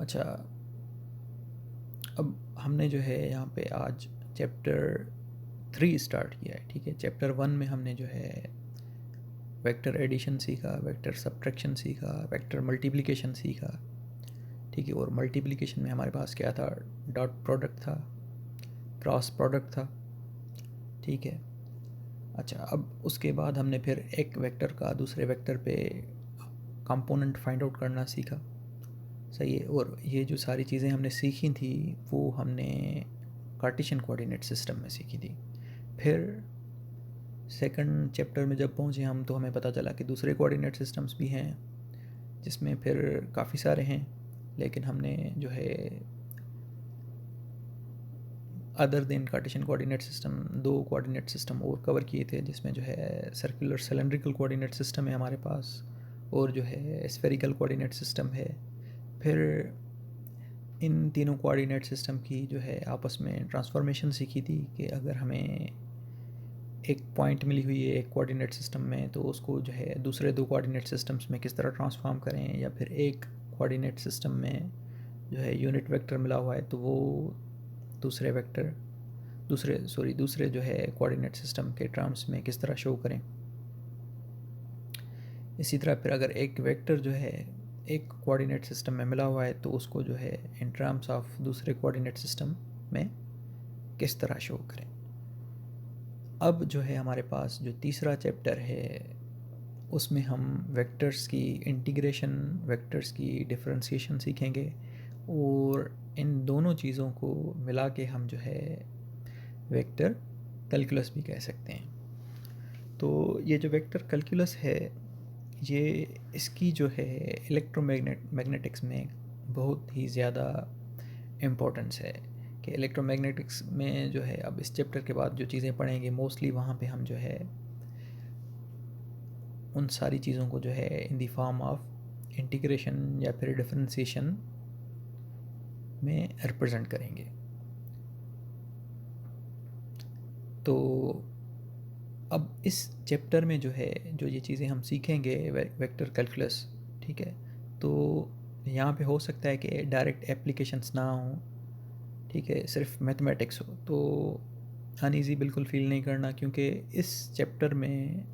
अच्छा, अब हमने जो है यहाँ पे आज चैप्टर 3 स्टार्ट किया है। ठीक है, चैप्टर 1 में हमने जो है वेक्टर एडिशन सीखा, वेक्टर सब्ट्रैक्शन सीखा, वेक्टर मल्टीप्लिकेशन सीखा। ठीक है, और मल्टीप्लिकेशन में हमारे पास क्या था? डॉट प्रोडक्ट था, क्रॉस प्रोडक्ट था। ठीक है, अच्छा, अब उसके बाद हमने फिर एक वेक्टर का दूसरे वेक्टर पे कंपोनेंट फाइंड आउट करना सीखा। सही है, और ये जो सारी चीज़ें हमने सीखी थी वो हमने कार्टेशियन कोऑर्डिनेट सिस्टम में सीखी थी। फिर सेकंड चैप्टर में जब पहुँचे हम, तो हमें पता चला कि दूसरे कोऑर्डिनेट सिस्टम्स भी हैं, जिसमें फिर काफ़ी सारे हैं, लेकिन हमने जो है other than Cartesian coordinate system 2 coordinate system और कवर किए थे, जिसमें जो है सर्कुलर सिलेंड्रिकल कोऑर्डिनेट सिस्टम है हमारे पास, और जो है स्फेरिकल कोऑर्डिनेट सिस्टम है। फिर इन तीनों कोऑर्डिनेट सिस्टम की जो है आपस में ट्रांसफॉर्मेशन सीखी थी कि अगर हमें एक पॉइंट मिली हुई है एक कोऑर्डिनेट सिस्टम में, तो उसको जो है दूसरे 2 कोऑर्डिनेट सिस्टम्स में किस तरह ट्रांसफॉर्म करें, या फिर एक कोऑर्डिनेट सिस्टम में जो है यूनिट वेक्टर मिला हुआ है तो वो दूसरे वेक्टर दूसरे जो है कोऑर्डिनेट सिस्टम के टर्म्स में किस तरह शो करें। इसी तरह फिर अगर एक वेक्टर जो है एक कोऑर्डिनेट सिस्टम में मिला हुआ है तो उसको जो है इन टर्म्स ऑफ दूसरे कोऑर्डिनेट सिस्टम में किस तरह शो करें। अब जो है हमारे पास जो तीसरा चैप्टर है उसमें हम वेक्टर्स की इंटीग्रेशन, वेक्टर्स की डिफरेंशिएशन सीखेंगे, और इन दोनों चीज़ों को मिला के हम जो है वेक्टर कैलकुलस भी कह सकते हैं। तो ये जो वेक्टर कैलकुलस है, ये इसकी जो है मैग्नेटिक्स में बहुत ही ज़्यादा इम्पोर्टेंस है कि इलेक्ट्रोमैग्नेटिक्स में जो है अब इस चैप्टर के बाद जो चीज़ें पढ़ेंगे मोस्टली वहाँ पे हम जो है उन सारी चीज़ों को जो है in the form of integration या फिर डिफरेंशिएशन में रिप्रेजेंट करेंगे। तो अब इस चैप्टर में जो है जो ये चीज़ें हम सीखेंगे वेक्टर कैलकुलस, ठीक है, तो यहाँ पे हो सकता है कि डायरेक्ट एप्लीकेशंस ना हो, ठीक है, सिर्फ मैथमेटिक्स हो, तो अनईज़ी बिल्कुल फील नहीं करना, क्योंकि इस चैप्टर में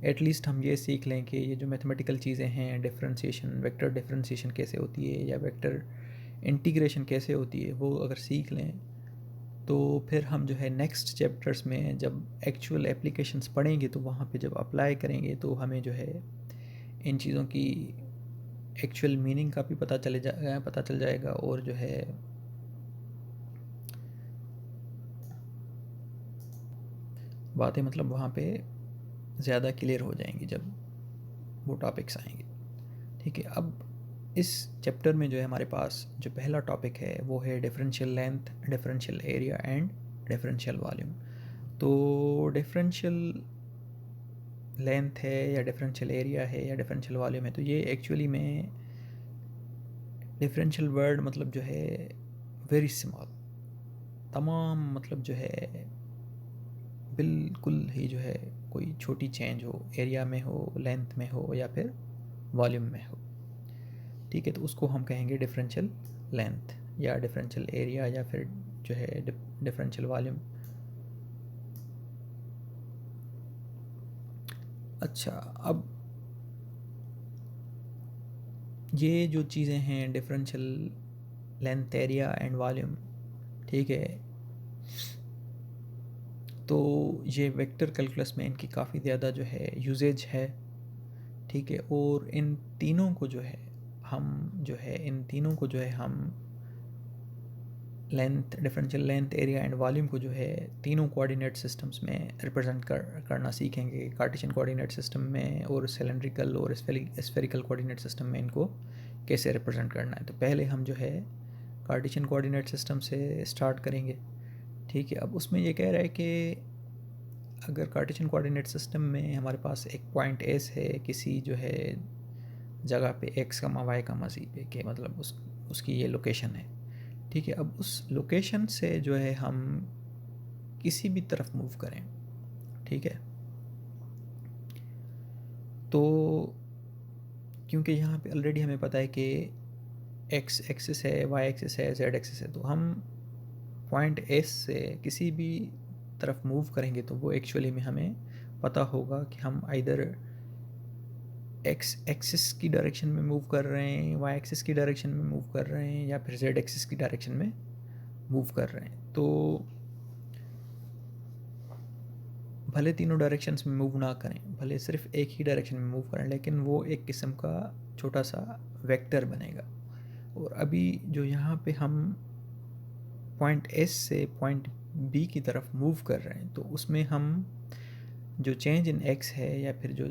एटलीस्ट हम ये सीख लें कि ये जो मैथमेटिकल चीज़ें हैं, डिफरेंशिएशन, वेक्टर डिफरेंशिएशन कैसे होती है या वेक्टर इंटीग्रेशन कैसे होती है, वो अगर सीख लें तो फिर हम जो है नेक्स्ट चैप्टर्स में जब एक्चुअल एप्लीकेशंस पढ़ेंगे तो वहाँ पे जब अप्लाई करेंगे तो हमें जो है इन चीज़ों की एक्चुअल मीनिंग का भी पता चल जाएगा, और जो है बातें मतलब वहाँ पे ज़्यादा क्लियर हो जाएंगी जब वो टॉपिक्स आएंगे। ठीक है, अब इस चैप्टर में जो है हमारे पास जो पहला टॉपिक है वो है differential length, differential area and differential volume. तो डिफरेंशियल लेंथ है या डिफरेंशियल एरिया है या डिफरेंशियल वॉल्यूम है, तो ये एक्चुअली में डिफरेंशियल वर्ड मतलब जो है वेरी स्मॉल, तमाम मतलब जो है बिल्कुल ही जो है कोई छोटी चेंज हो, एरिया में हो, लेंथ में हो या फिर वॉल्यूम में हो। ठीक है, तो उसको हम कहेंगे डिफरेंशियल लेंथ या डिफरेंशियल एरिया या फिर जो है डिफरेंशियल वॉल्यूम। अच्छा, अब ये जो चीज़ें हैं differential length, area and volume, ठीक है, तो ये वेक्टर कैलकुलस में इनकी काफ़ी ज़्यादा जो है यूजेज है। ठीक है, और इन तीनों को जो है हम length, differential length, area and volume को जो है तीनों कोऑर्डिनेट सिस्टम्स में रिप्रेजेंट करना सीखेंगे, कार्टेशियन कोऑर्डिनेट सिस्टम में और सिलेंड्रिकल और स्फेरिकल कोऑर्डिनेट सिस्टम में इनको कैसे रिप्रेजेंट करना है। तो पहले हम जो है कार्टेशियन कोऑर्डिनेट सिस्टम से स्टार्ट करेंगे। ठीक है, अब उसमें ये कह रहा है कि अगर कार्टेशियन कोऑर्डिनेट सिस्टम में हमारे पास एक पॉइंट एस है किसी जो है जगह पे एक्स कमा वाई कमा सी पे, के मतलब उसकी ये लोकेशन है। ठीक है, अब उस लोकेशन से जो है हम किसी भी तरफ मूव करें, ठीक है, तो क्योंकि यहाँ पे ऑलरेडी हमें पता है कि एक्स एक्सिस है, वाई एक्सिस है, जेड एक्सिस है, तो हम पॉइंट एस से किसी भी तरफ मूव करेंगे तो वो एक्चुअली में हमें पता होगा कि हम आइदर एक्स एक्सिस की डायरेक्शन में मूव कर रहे हैं, वाई एक्सिस की डायरेक्शन में मूव कर रहे हैं, या फिर जेड एक्सिस की डायरेक्शन में मूव कर रहे हैं। तो भले तीनों डायरेक्शंस में मूव ना करें, भले सिर्फ एक ही डायरेक्शन में मूव करें, लेकिन वो एक किस्म का छोटा सा वेक्टर बनेगा। और अभी जो यहाँ पे हम पॉइंट एस से पॉइंट बी की तरफ मूव कर रहे हैं, तो उसमें हम जो चेंज इन एक्स है, या फिर जो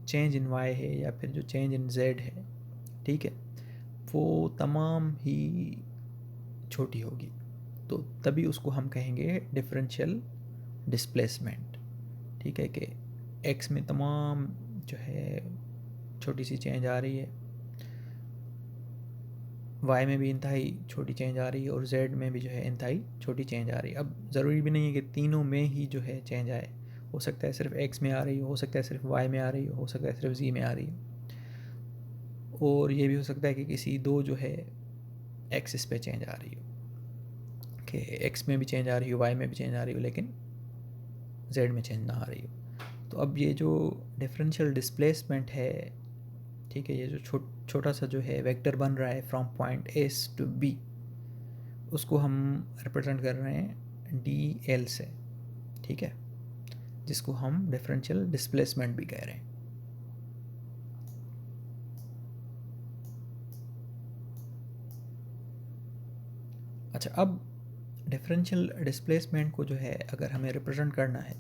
चेंज इन वाई है, या फिर जो चेंज इन जेड है, ठीक है, वो तमाम ही छोटी होगी। तो तभी उसको हम कहेंगे डिफरेंशियल डिस्प्लेसमेंट। ठीक है, कि एक्स में तमाम जो है छोटी सी चेंज आ रही है, वाई में भी इंतहाई छोटी चेंज आ रही है, और जेड में भी जो है इंतहाई छोटी चेंज आ रही है। अब ज़रूरी भी नहीं है कि तीनों में ही जो है चेंज आए, हो सकता है सिर्फ एक्स में आ रही हो सकता है सिर्फ वाई में आ रही हो सकता है सिर्फ जी में आ रही हो, और ये भी हो सकता है कि किसी दो जो है एक्सिस पे चेंज आ रही हो, कि एक्स में भी चेंज आ रही हो, वाई में भी चेंज आ रही हो, लेकिन जेड में चेंज ना आ रही हो। तो अब ये जो डिफरेंशियल डिस्प्लेसमेंट है, ठीक है, ये जो छोटा सा जो है वेक्टर बन रहा है from point S to B, उसको हम रिप्रेजेंट कर रहे हैं डी एल से, ठीक है, जिसको हम डिफरेंशियल डिस्प्लेसमेंट भी कह रहे हैं। अच्छा, अब डिफरेंशियल डिस्प्लेसमेंट को जो है अगर हमें रिप्रेजेंट करना है,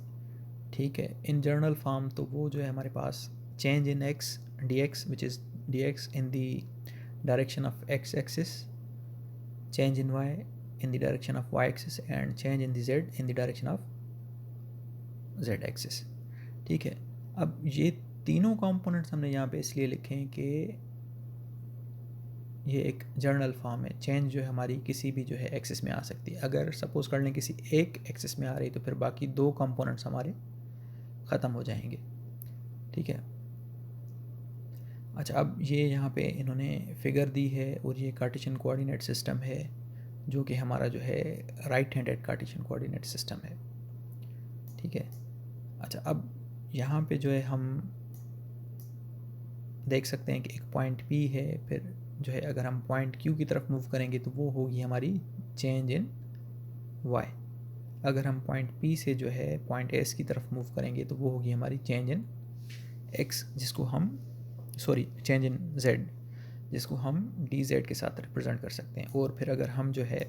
ठीक है, इन जनरल फॉर्म, तो वो जो है हमारे पास change in x d x which is d x in the direction of x axis, change in y in the direction of y axis, and change in the z in the direction of z axis। ठीक है, अब ये तीनों components हमने यहाँ पे इसलिए लिखे हैं कि ये एक जर्नल फॉर्म है। चेंज जो है हमारी किसी भी जो है एक्सिस में आ सकती है। अगर सपोज कर लें किसी एक एक्सिस में आ रही, तो फिर बाकी दो कंपोनेंट्स हमारे ख़त्म हो जाएंगे। ठीक है, अच्छा, अब ये यहाँ पे इन्होंने फिगर दी है, और ये कार्टेशियन कोऑर्डिनेट सिस्टम है, जो कि हमारा जो है right handed Cartesian coordinate system है। ठीक है, अच्छा, अब यहाँ पे जो है हम देख सकते हैं कि एक पॉइंट P है, फिर जो है अगर हम पॉइंट Q की तरफ मूव करेंगे तो वो होगी हमारी चेंज इन Y। अगर हम पॉइंट P से जो है पॉइंट S की तरफ मूव करेंगे तो वो होगी हमारी चेंज इन X, जिसको हम चेंज इन Z, जिसको हम dz के साथ रिप्रेजेंट कर सकते हैं। और फिर अगर हम जो है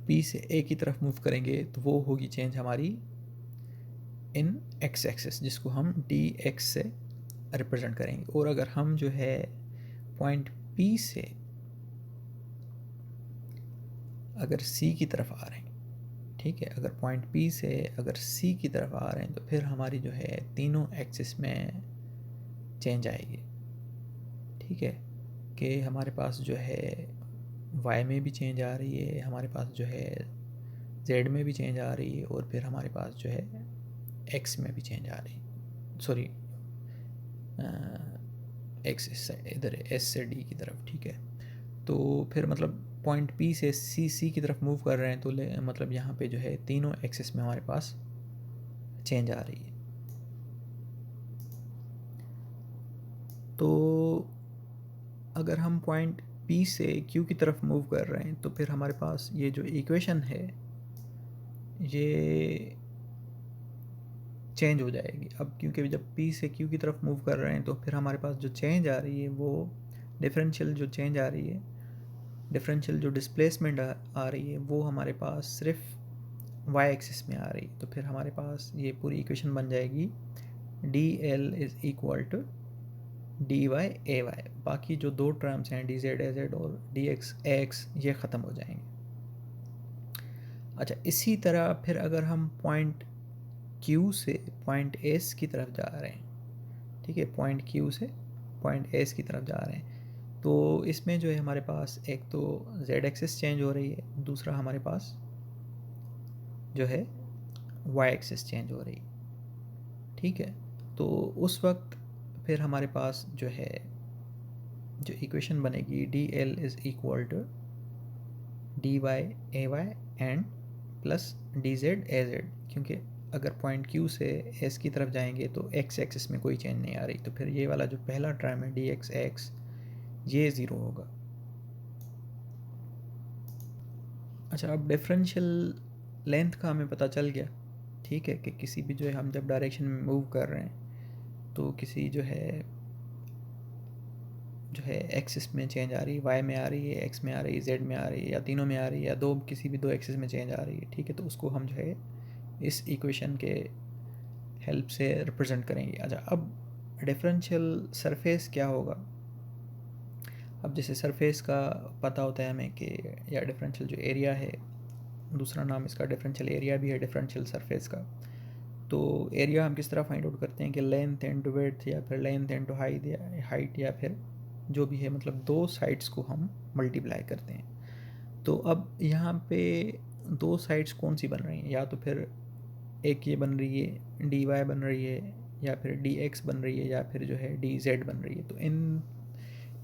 P से A की तरफ मूव करेंगे तो वो होगी चेंज हमारी इन x एक्सिस, जिसको हम dx से रिप्रेजेंट करेंगे। और अगर हम जो है पॉइंट P से अगर C की तरफ आ रहे हैं, ठीक है, अगर पॉइंट P से अगर C की तरफ आ रहे हैं, तो फिर हमारी जो है तीनों एक्सिस में चेंज आएगी। ठीक है, कि हमारे पास जो है y में भी चेंज आ रही है, हमारे पास जो है z में भी चेंज आ रही है, और फिर हमारे पास जो है x में भी चेंज आ रही है, x इधर s से d की तरफ। ठीक है, तो फिर मतलब पॉइंट P से C की तरफ मूव कर रहे हैं, तो मतलब यहाँ पे जो है तीनों एक्सिस में हमारे पास चेंज आ रही है। तो अगर हम पॉइंट P से Q की तरफ मूव कर रहे हैं, तो फिर हमारे पास ये जो इक्वेशन है ये चेंज हो जाएगी। अब क्योंकि जब P से Q की तरफ मूव कर रहे हैं, तो फिर हमारे पास जो चेंज आ रही है वो डिफरेंशियल जो चेंज आ रही है, डिफरेंशियल जो डिस्प्लेसमेंट आ रही है, वो हमारे पास सिर्फ y एक्सिस में आ रही है। तो फिर हमारे पास ये पूरी इक्वेशन बन जाएगी dl is equal to dy ay। बाकी जो दो टर्म्स हैं dz az और dx ax, ये ख़त्म हो जाएंगे। अच्छा, इसी तरह फिर अगर हम पॉइंट Q से पॉइंट S की तरफ जा रहे हैं, ठीक है, पॉइंट Q से पॉइंट S की तरफ जा रहे हैं, तो इसमें जो है हमारे पास एक तो z एक्सिस चेंज हो रही है, दूसरा हमारे पास जो है y एक्सिस चेंज हो रही है। ठीक है, तो उस वक्त फिर हमारे पास जो है जो इक्वेशन बनेगी D L is equal to D Y A Y and plus D Z A Z, क्योंकि अगर पॉइंट क्यू से एस की तरफ जाएंगे तो एक्स एक्सिस में कोई चेंज नहीं आ रही, तो फिर ये वाला जो पहला टर्म है डी एक्स एक्स ये ज़ीरो होगा। अच्छा, अब डिफरेंशियल लेंथ का हमें पता चल गया, ठीक है, कि किसी भी जो है हम जब डायरेक्शन में मूव कर रहे हैं तो किसी जो है एक्सिस में चेंज आ रही है, वाई में आ रही है, एक्स में आ रही है, जेड में आ रही है, या तीनों में आ रही है, या दो किसी भी दो एक्सिस में चेंज आ रही है, ठीक है, तो उसको हम जो है इस इक्वेशन के हेल्प से रिप्रेजेंट करेंगे। अच्छा, अब डिफरेंशियल सरफेस क्या होगा? अब जैसे सरफेस का पता होता है हमें कि या डिफरेंशियल जो एरिया है, दूसरा नाम इसका डिफरेंशियल एरिया भी है डिफरेंशियल सरफेस का। तो एरिया हम किस तरह फाइंड आउट करते हैं कि लेंथ इनटू विड्थ या फिर लेंथ इनटू हाइट या फिर जो भी है, मतलब दो साइड्स को हम मल्टीप्लाई करते हैं। तो अब यहाँ पे दो साइड्स कौन सी बन रही हैं? या तो फिर एक ये बन रही है डी वाई बन रही है, या फिर डी एक्स बन रही है, या फिर जो है डी जेड बन रही है। तो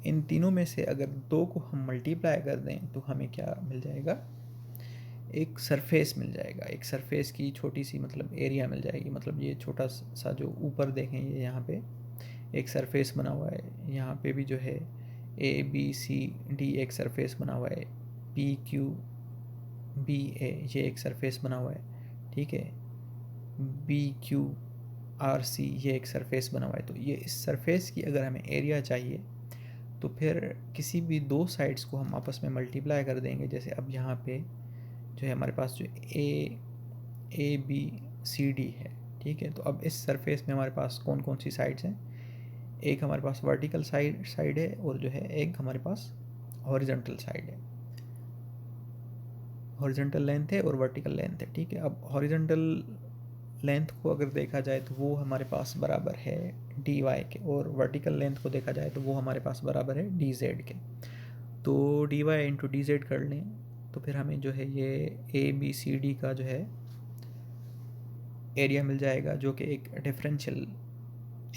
इन तीनों में से अगर दो को हम मल्टीप्लाई कर दें तो हमें क्या मिल जाएगा? एक सरफेस मिल जाएगा, एक सरफेस की छोटी सी मतलब एरिया मिल जाएगी। मतलब ये छोटा सा जो ऊपर देखें, ये यहाँ पे एक सरफेस बना हुआ है, यहाँ पे भी जो है ए बी सी डी एक सरफेस बना हुआ है, पी क्यू बी ए ये एक सरफेस बना हुआ है, ठीक है, बी क्यू आर सी ये एक सरफेस बना हुआ है। तो ये इस सरफेस की अगर हमें एरिया चाहिए तो फिर किसी भी दो साइड्स को हम आपस में मल्टीप्लाई कर देंगे। जैसे अब यहाँ पे जो है हमारे पास जो ए बी सी डी है, ठीक है, तो अब इस सरफेस में हमारे पास कौन कौन सी साइड्स हैं? एक हमारे पास वर्टिकल साइड है और जो है एक हमारे पास हॉरिजॉन्टल साइड है, हॉरिजॉन्टल लेंथ है और वर्टिकल लेंथ है, ठीक है। अब हॉरिजॉन्टल लेंथ को अगर देखा जाए तो वो हमारे पास बराबर है डी वाई के, और वर्टिकल लेंथ को देखा जाए तो वो हमारे पास बराबर है डी जेड के। तो D Y into D Z कर लें तो फिर हमें जो है ये ए बी सी डी का जो है एरिया मिल जाएगा, जो कि एक डिफरेंशियल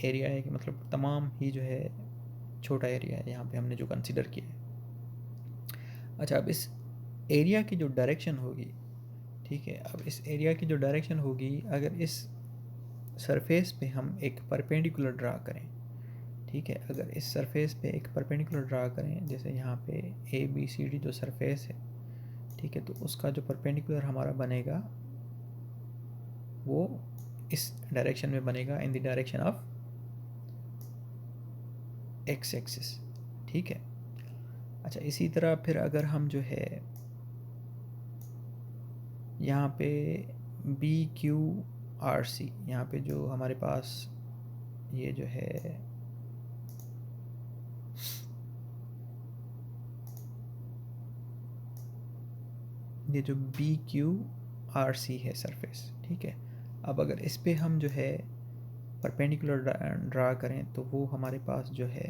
एरिया है, कि मतलब तमाम ही जो है छोटा एरिया है यहाँ पे हमने जो कंसिडर किया है। अच्छा, अब इस एरिया की जो डायरेक्शन होगी, ठीक है, अब इस एरिया की जो डायरेक्शन होगी, अगर इस सरफेस पे हम एक परपेंडिकुलर ड्रा करें, ठीक है, अगर इस सरफेस पे एक परपेंडिकुलर ड्रा करें, जैसे यहाँ पे ए बी सी डी जो सरफेस है, ठीक है, तो उसका जो परपेंडिकुलर हमारा बनेगा वो इस डायरेक्शन में बनेगा, इन the direction of x axis, ठीक है। अच्छा, इसी तरह फिर अगर हम जो है यहाँ पे बी क्यू आर सी, यहाँ पे जो हमारे पास ये जो है ये जो बी क्यू आर सी है सरफेस, ठीक है, अब अगर इस पे हम जो है परपेंडिकुलर ड्रा करें तो वो हमारे पास जो है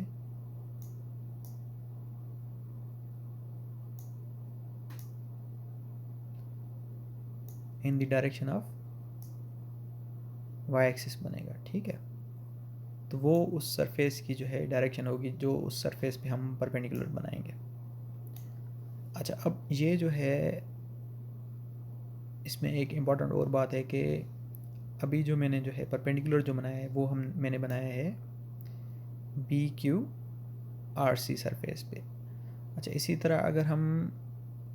in the direction of Y axis बनेगा, ठीक है। तो वो उस सरफेस की जो है डायरेक्शन होगी जो उस सरफेस पे हम परपेंडिकुलर बनाएंगे। अच्छा, अब ये जो है इसमें एक इम्पॉर्टेंट और बात है कि अभी जो मैंने जो है परपेंडिकुलर जो बनाया है वो मैंने बनाया है B Q R C surface पे। अच्छा, इसी तरह अगर हम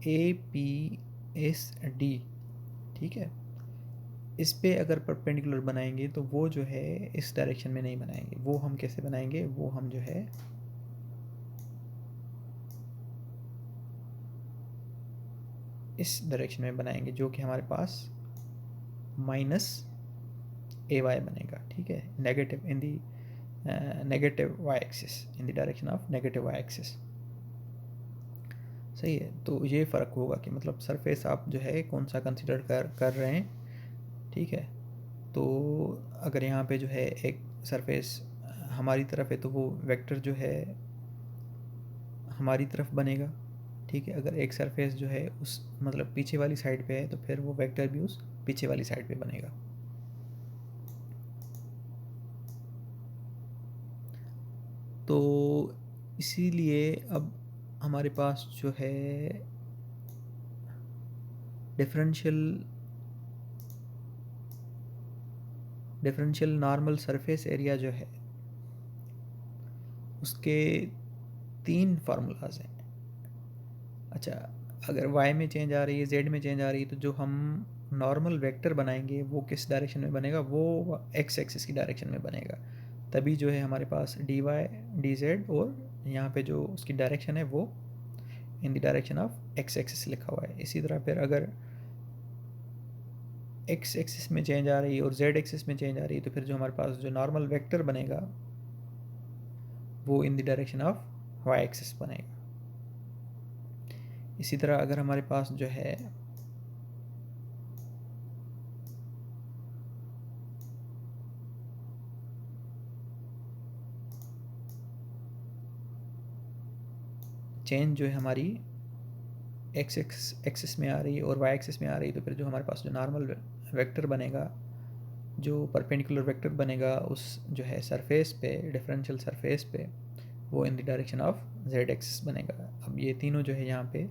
ए पी एस डी, ठीक है, इस पे अगर परपेंडिकुलर बनाएंगे तो वो जो है इस डायरेक्शन में नहीं बनाएंगे। वो हम कैसे बनाएंगे? वो हम जो है इस डायरेक्शन में बनाएंगे, जो कि हमारे पास माइनस ए वाई बनेगा, ठीक है, negative in the negative Y axis, in the direction of negative Y axis, सही है। तो ये फ़र्क होगा कि मतलब सरफेस आप जो है कौन सा कंसिडर कर रहे हैं, ठीक है। तो अगर यहाँ पे जो है एक सरफेस हमारी तरफ है तो वो वेक्टर जो है हमारी तरफ बनेगा, ठीक है। अगर एक सरफेस जो है उस मतलब पीछे वाली साइड पे है तो फिर वो वेक्टर भी उस पीछे वाली साइड पे बनेगा। तो इसीलिए अब हमारे पास जो है डिफरेंशियल नॉर्मल सरफेस एरिया जो है उसके 3 फार्मूलाज हैं। अच्छा, अगर y में चेंज आ रही है, z में चेंज आ रही है, तो जो हम नॉर्मल वेक्टर बनाएंगे वो किस डायरेक्शन में बनेगा? वो x एक्सिस की डायरेक्शन में बनेगा। तभी जो है हमारे पास dy dz और यहाँ पे जो उसकी डायरेक्शन है वो in the direction of x axis लिखा हुआ है। इसी तरह फिर अगर x एक्सिस में चेंज आ रही है और z एक्सिस में चेंज आ रही है, तो फिर जो हमारे पास जो नॉर्मल वेक्टर बनेगा वो in the direction of y axis बनेगा। इसी तरह अगर हमारे पास जो है चेंज जो है हमारी x एक्सिस में आ रही है और y एक्सिस में आ रही है, तो फिर जो हमारे पास जो नॉर्मल वेक्टर बनेगा, जो परपेंडिकुलर वेक्टर बनेगा उस जो है सरफेस पे, डिफरेंशियल सरफेस पे, वो in the direction of z axis बनेगा। अब ये तीनों जो है यहाँ पे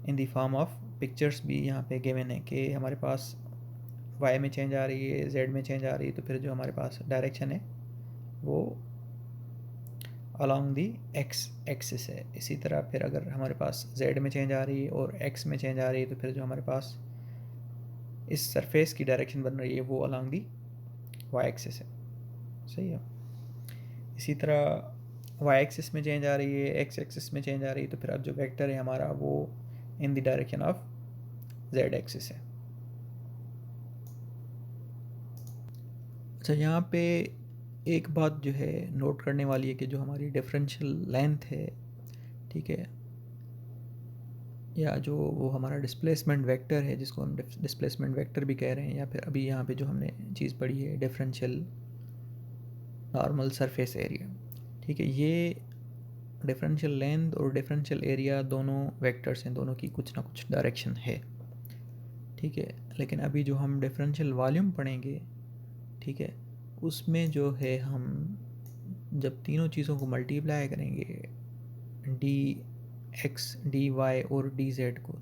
in the form of pictures भी यहाँ पे गिवन है कि हमारे पास y में चेंज आ रही है, z में चेंज आ रही है, तो फिर जो हमारे पास डायरेक्शन है वो अलॉन्ग दी x एक्सिस है। इसी तरह फिर अगर हमारे पास z में चेंज आ रही है और x में चेंज आ रही है, तो फिर जो हमारे पास इस सरफेस की डायरेक्शन बन रही है वो अलॉन्ग दी y एक्सिस है। सही है। इसी तरह y एक्सिस में चेंज आ रही है, x एक्सिस में चेंज आ रही है, तो फिर अब जो वेक्टर है हमारा वो in the direction of z axis है। अच्छा, यहाँ पे एक बात जो है नोट करने वाली है कि जो हमारी डिफरेंशियल लेंथ है, ठीक है, या जो वो हमारा डिस्प्लेसमेंट वेक्टर है जिसको हम डिस्प्लेसमेंट वेक्टर भी कह रहे हैं, या फिर अभी यहाँ पे जो हमने चीज़ पढ़ी है डिफरेंशियल नॉर्मल सरफेस एरिया, ठीक है, ये डिफरेंशियल लेंथ और डिफरेंशियल एरिया दोनों वेक्टर्स हैं, दोनों की कुछ ना कुछ डायरेक्शन है, ठीक है। लेकिन अभी जो हम डिफरेंशियल वॉल्यूम पढ़ेंगे, ठीक है, उसमें जो है हम जब तीनों चीज़ों को मल्टीप्लाई करेंगे, डी एक्स, डी वाई और डी जेड को,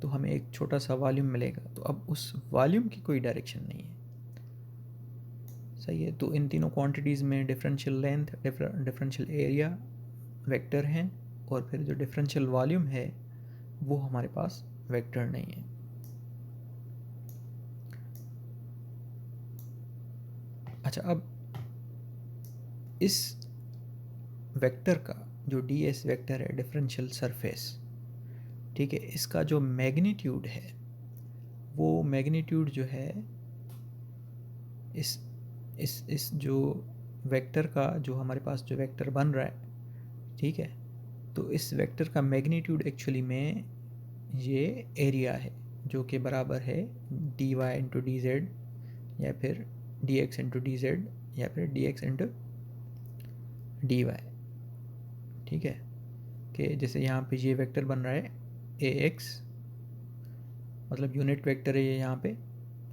तो हमें एक छोटा सा वॉल्यूम मिलेगा। तो अब उस वॉल्यूम की कोई डायरेक्शन नहीं है, सही है। तो इन तीनों क्वांटिटीज़ में differential length, differential area vector हैं, और फिर जो डिफरेंशियल वॉल्यूम है वो हमारे पास वेक्टर नहीं है। अच्छा, अब इस वेक्टर का जो डी एस वेक्टर है, डिफरेंशियल सरफेस, ठीक है, इसका जो मैग्नीट्यूड है वो मैग्नीट्यूड जो है इस जो वेक्टर का, जो हमारे पास जो वेक्टर बन रहा है, ठीक है, तो इस वेक्टर का मैग्नीट्यूड एक्चुअली में ये एरिया है जो कि बराबर है D Y into D Z, या फिर D X into D Z, या फिर D X into D Y, ठीक है। कि जैसे यहाँ पे ये वेक्टर बन रहा है ए एक्स, मतलब यूनिट वेक्टर है ये, यहाँ पे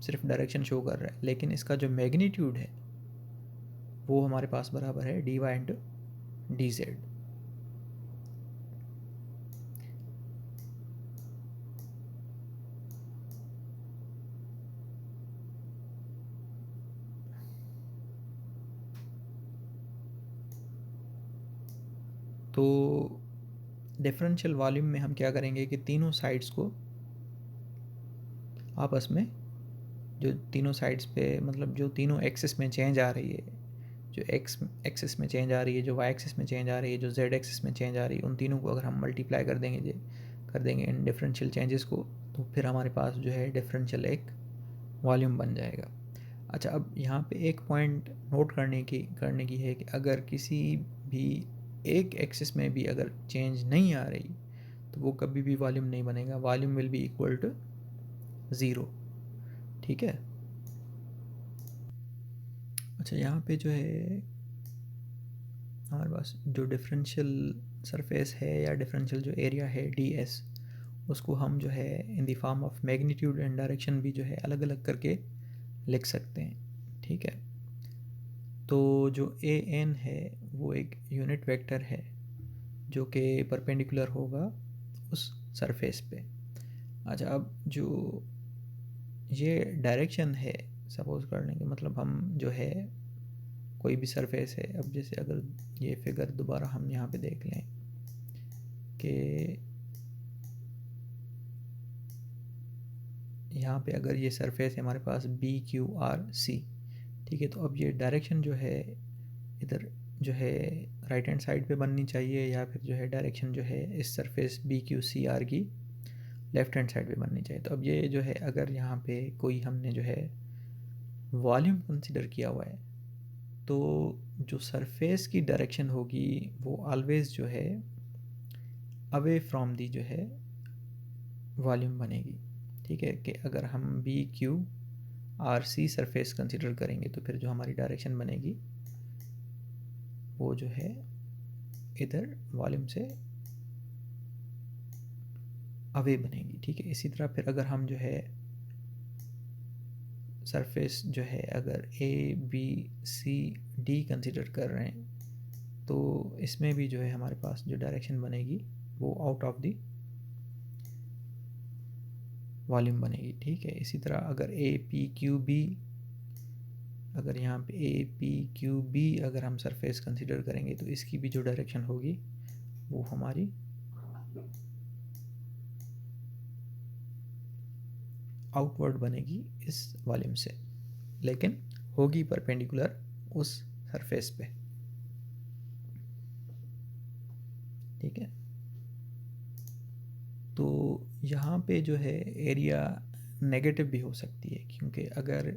सिर्फ डायरेक्शन शो कर रहा है, लेकिन इसका जो मैग्नीट्यूड है वो हमारे पास बराबर है D Y into D Z. तो डिफरेंशियल वॉल्यूम में हम क्या करेंगे कि तीनों साइड्स को आपस में, जो तीनों साइड्स पे, मतलब जो तीनों एक्सिस में चेंज आ रही है, जो एक्स एक्सिस में चेंज आ रही है, जो वाई एक्सिस में चेंज आ रही है, जो जेड एक्सिस में चेंज आ रही है, उन तीनों को अगर हम मल्टीप्लाई कर देंगे इन डिफरेंशियल चेंजेस को, तो फिर हमारे पास जो है डिफरेंशियल एक वॉल्यूम बन जाएगा। अच्छा, अब यहाँ पे एक पॉइंट नोट करने की है कि अगर किसी भी एक एक्सिस में भी अगर चेंज नहीं आ रही तो वो कभी भी वॉल्यूम नहीं बनेगा, volume will be equal to zero, ठीक है। अच्छा, यहाँ पे जो है हमारे पास जो डिफरेंशियल सरफेस है या डिफरेंशियल जो एरिया है डी एस, उसको हम जो है in the form of magnitude and direction भी जो है अलग अलग करके लिख सकते हैं, ठीक है। तो जो ए एन है वो एक यूनिट वेक्टर है जो कि परपेंडिकुलर होगा उस सरफेस पे। अच्छा, अब जो ये डायरेक्शन है, सपोज कर लेंगे, मतलब हम जो है कोई भी सरफेस है, अब जैसे अगर ये फिगर दोबारा हम यहाँ पे देख लें कि यहाँ पे अगर ये सरफेस है हमारे पास बी क्यू आर सी, ठीक है, तो अब ये डायरेक्शन जो है इधर जो है राइट हैंड साइड पे बननी चाहिए, या फिर जो है डायरेक्शन जो है इस surface B Q C R की लेफ्ट हैंड साइड पे बननी चाहिए। तो अब ये जो है अगर यहाँ पे कोई हमने जो है वॉल्यूम कंसिडर किया हुआ है, तो जो सरफेस की डायरेक्शन होगी वो ऑलवेज जो है अवे फ्रॉम दी जो है वॉल्यूम बनेगी, ठीक है। कि अगर हम B Q R C surface consider करेंगे तो फिर जो हमारी डायरेक्शन बनेगी वो जो है इधर वॉल्यूम से अवे बनेगी, ठीक है। इसी तरह फिर अगर हम जो है सरफेस जो है अगर A B C D consider कर रहे हैं तो इसमें भी जो है हमारे पास जो डायरेक्शन बनेगी वो आउट ऑफ दी वॉल्यूम बनेगी, ठीक है। इसी तरह अगर ए पी क्यू बी, अगर यहाँ पे ए पी क्यू बी अगर हम सरफेस कंसिडर करेंगे तो इसकी भी जो डायरेक्शन होगी वो हमारी आउटवर्ड बनेगी इस वॉल्यूम से, लेकिन होगी परपेंडिकुलर उस सरफेस पे, ठीक है। तो यहाँ पे जो है एरिया नेगेटिव भी हो सकती है, क्योंकि अगर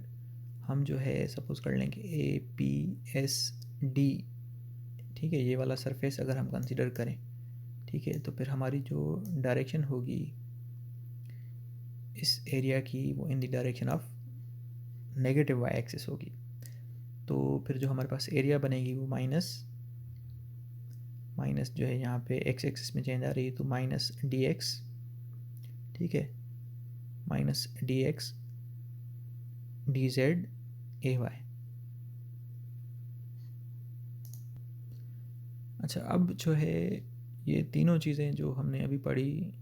हम जो है सपोज कर लें कि ए पी एस डी, ठीक है, ये वाला सरफेस अगर हम कंसिडर करें, ठीक है, तो फिर हमारी जो डायरेक्शन होगी इस एरिया की वो in the direction of negative Y axis होगी। तो फिर जो हमारे पास एरिया बनेगी वो माइनस जो है यहाँ पे एक्स एक्सिस में चेंज आ रही है, तो माइनस डी एक्स, ठीक है, minus D X D Z A Y. अच्छा, अब जो है ये तीनों चीज़ें जो हमने अभी पढ़ी,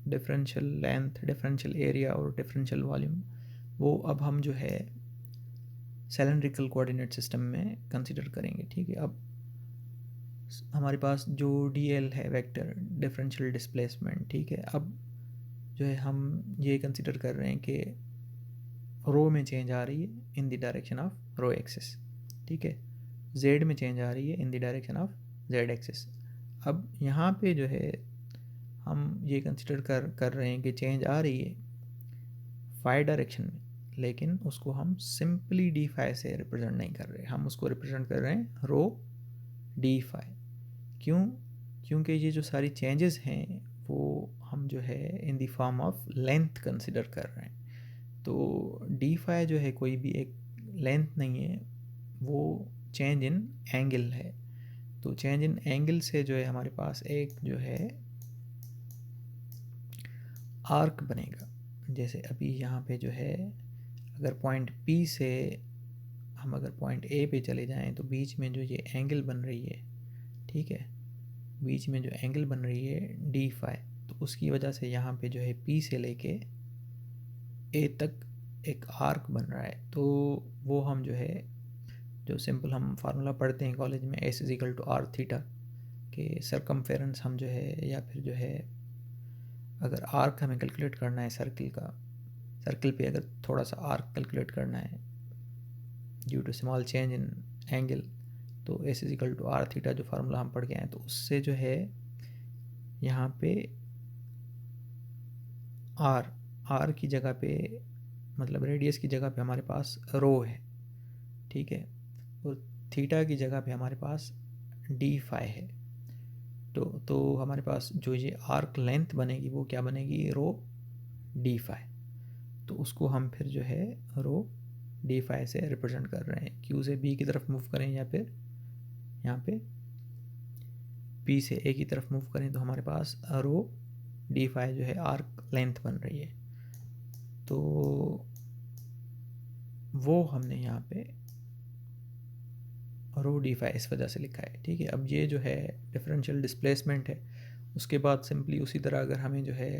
डिफरेंशियल लेंथ, डिफरेंशियल एरिया और डिफरेंशियल वॉल्यूम, वो अब हम जो है सिलेंड्रिकल कोऑर्डिनेट सिस्टम में कंसिडर करेंगे, ठीक है। अब हमारे पास जो डी एल है वेक्टर डिफरेंशियल डिस्प्लेसमेंट, ठीक है, अब जो है हम ये कंसिडर कर रहे हैं कि रो में चेंज आ रही है in the direction of rho axis, ठीक है, जेड में चेंज आ रही है in the direction of Z axis. अब यहाँ पे जो है हम ये कंसिडर कर रहे हैं कि चेंज आ रही है फाई डायरेक्शन में, लेकिन उसको हम सिंपली डी फाई से रिप्रेजेंट नहीं कर रहे, हम उसको रिप्रेजेंट कर रहे हैं रो डी फाई। क्यों? क्योंकि ये जो सारी चेंजेस हैं वो हम जो है in the form of length consider कर रहे हैं। तो डी फाई जो है कोई भी एक लेंथ नहीं है, वो चेंज इन एंगल है। तो चेंज इन एंगल से जो है हमारे पास एक जो है आर्क बनेगा। जैसे अभी यहाँ पे जो है अगर पॉइंट पी से हम अगर पॉइंट ए पे चले जाएं तो बीच में जो ये एंगल बन रही है, ठीक है, बीच में जो एंगल बन रही है डी फाई, तो उसकी वजह से यहाँ पे जो है पी से लेके ए तक एक आर्क बन रहा है। तो वो हम जो है जो सिंपल हम फार्मूला पढ़ते हैं कॉलेज में, S is equal to are theta, कि सरकमफेरेंस हम जो है, या फिर जो है अगर आर्क हमें कैलकुलेट करना है सर्किल का, सर्किल पे अगर थोड़ा सा आर्क कैलकुलेट करना है due to small change in angle, तो s is equal to are theta जो फार्मूला हम पढ़ के आए, तो उससे जो है यहाँ पे आर की जगह पे, मतलब रेडियस की जगह पे हमारे पास रो है, ठीक है, और थीटा की जगह पे हमारे पास डी फाई है। तो हमारे पास जो ये आर्क लेंथ बनेगी वो क्या बनेगी, रो डी फाई। तो उसको हम फिर जो है रो डी फाई से रिप्रेजेंट कर रहे हैं। क्यू से बी की तरफ मूव करें या फिर यहाँ पे पी से ए की तरफ मूव करें तो हमारे पास रो डी फाई जो है आर्क लेंथ बन रही है। तो वो हमने यहाँ पे रो डी फाई इस वजह से लिखा है, ठीक है। अब ये जो है डिफरेंशियल डिस्प्लेसमेंट है। उसके बाद सिंपली उसी तरह अगर हमें जो है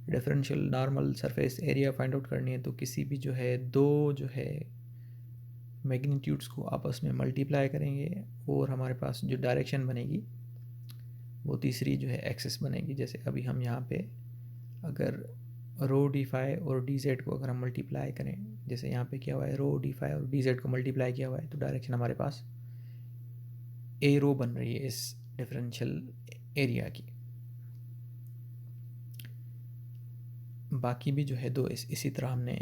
differential normal surface area find out करनी है तो किसी भी जो है दो जो है मैग्नीट्यूड्स को आपस में मल्टीप्लाई करेंगे और हमारे पास जो डायरेक्शन बनेगी वो तीसरी जो है एक्सिस बनेगी। जैसे अभी हम यहाँ पे अगर रो डी फाई और डी जेड को अगर हम मल्टीप्लाई करें, जैसे यहाँ पे क्या हुआ है, रो डी फाई और डी जेड को मल्टीप्लाई किया हुआ है, तो डायरेक्शन हमारे पास ए रो बन रही है इस डिफरेंशियल एरिया की। बाकी भी जो है दो इसी तरह हमने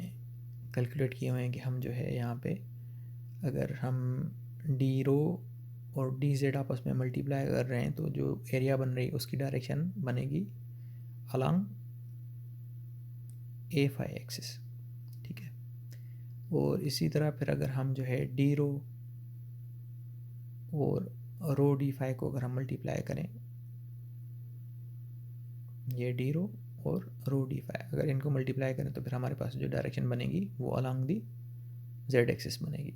कैलकुलेट किए हुए हैं कि हम जो है यहाँ पे अगर हम डी रो और डी जेड आपस में मल्टीप्लाई कर रहे हैं तो जो एरिया बन रही है उसकी डायरेक्शन बनेगी अलॉन्ग ए फाई एक्सिस, ठीक है। और इसी तरह फिर अगर हम जो है डी रो और रो डी फाई को अगर हम मल्टीप्लाई करें, ये डी रो और रो डी फाई अगर इनको मल्टीप्लाई करें तो फिर हमारे पास जो डायरेक्शन बनेगी वो अलॉन्ग दी जेड एक्सिस बनेगी,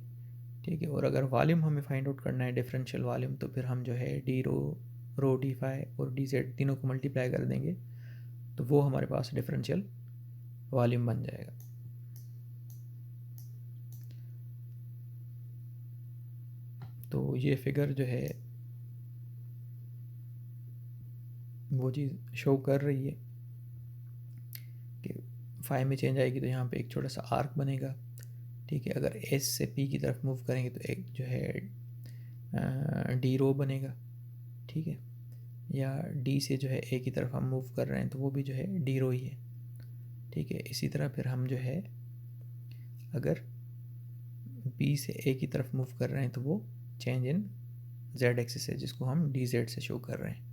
ठीक है। और अगर वॉल्यूम हमें फाइंड आउट करना है डिफरेंशियल वॉल्यूम, तो फिर हम जो है डी रो डी फाई और डी जेड तीनों को मल्टीप्लाई कर देंगे तो वो हमारे पास डिफरेंशियल वॉल्यूम बन जाएगा। तो ये फिगर जो है वो चीज़ शो कर रही है कि फाई में चेंज आएगी तो यहाँ पे एक छोटा सा आर्क बनेगा, ठीक है। अगर एस से पी की तरफ मूव करेंगे तो एक जो है डी रो बनेगा, ठीक है। या डी से जो है ए की तरफ हम मूव कर रहे हैं तो वो भी जो है डी रो ही है, ठीक है। इसी तरह फिर हम जो है अगर बी से ए की तरफ मूव कर रहे हैं तो वो चेंज इन जेड एक्सिस है जिसको हम डी जेड से शो कर रहे हैं।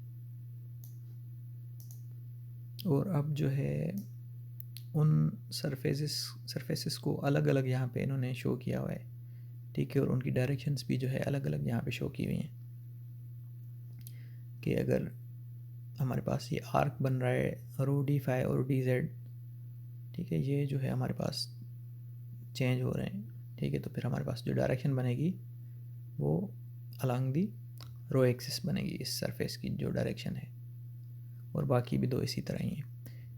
और अब जो है उन सरफेसेस को अलग अलग यहाँ पे इन्होंने शो किया हुआ है, ठीक है। और उनकी डायरेक्शंस भी जो है अलग अलग यहाँ पे शो की हुई हैं कि अगर हमारे पास ये आर्क बन रहा है रो डी फाई और डी जेड, ठीक है, ये जो है हमारे पास चेंज हो रहे हैं, ठीक है। तो फिर हमारे पास जो डायरेक्शन बनेगी वो अलॉन्ग दी रो एक्सिस बनेगी इस सरफेस की जो डायरेक्शन है। और बाकी भी दो इसी तरह ही हैं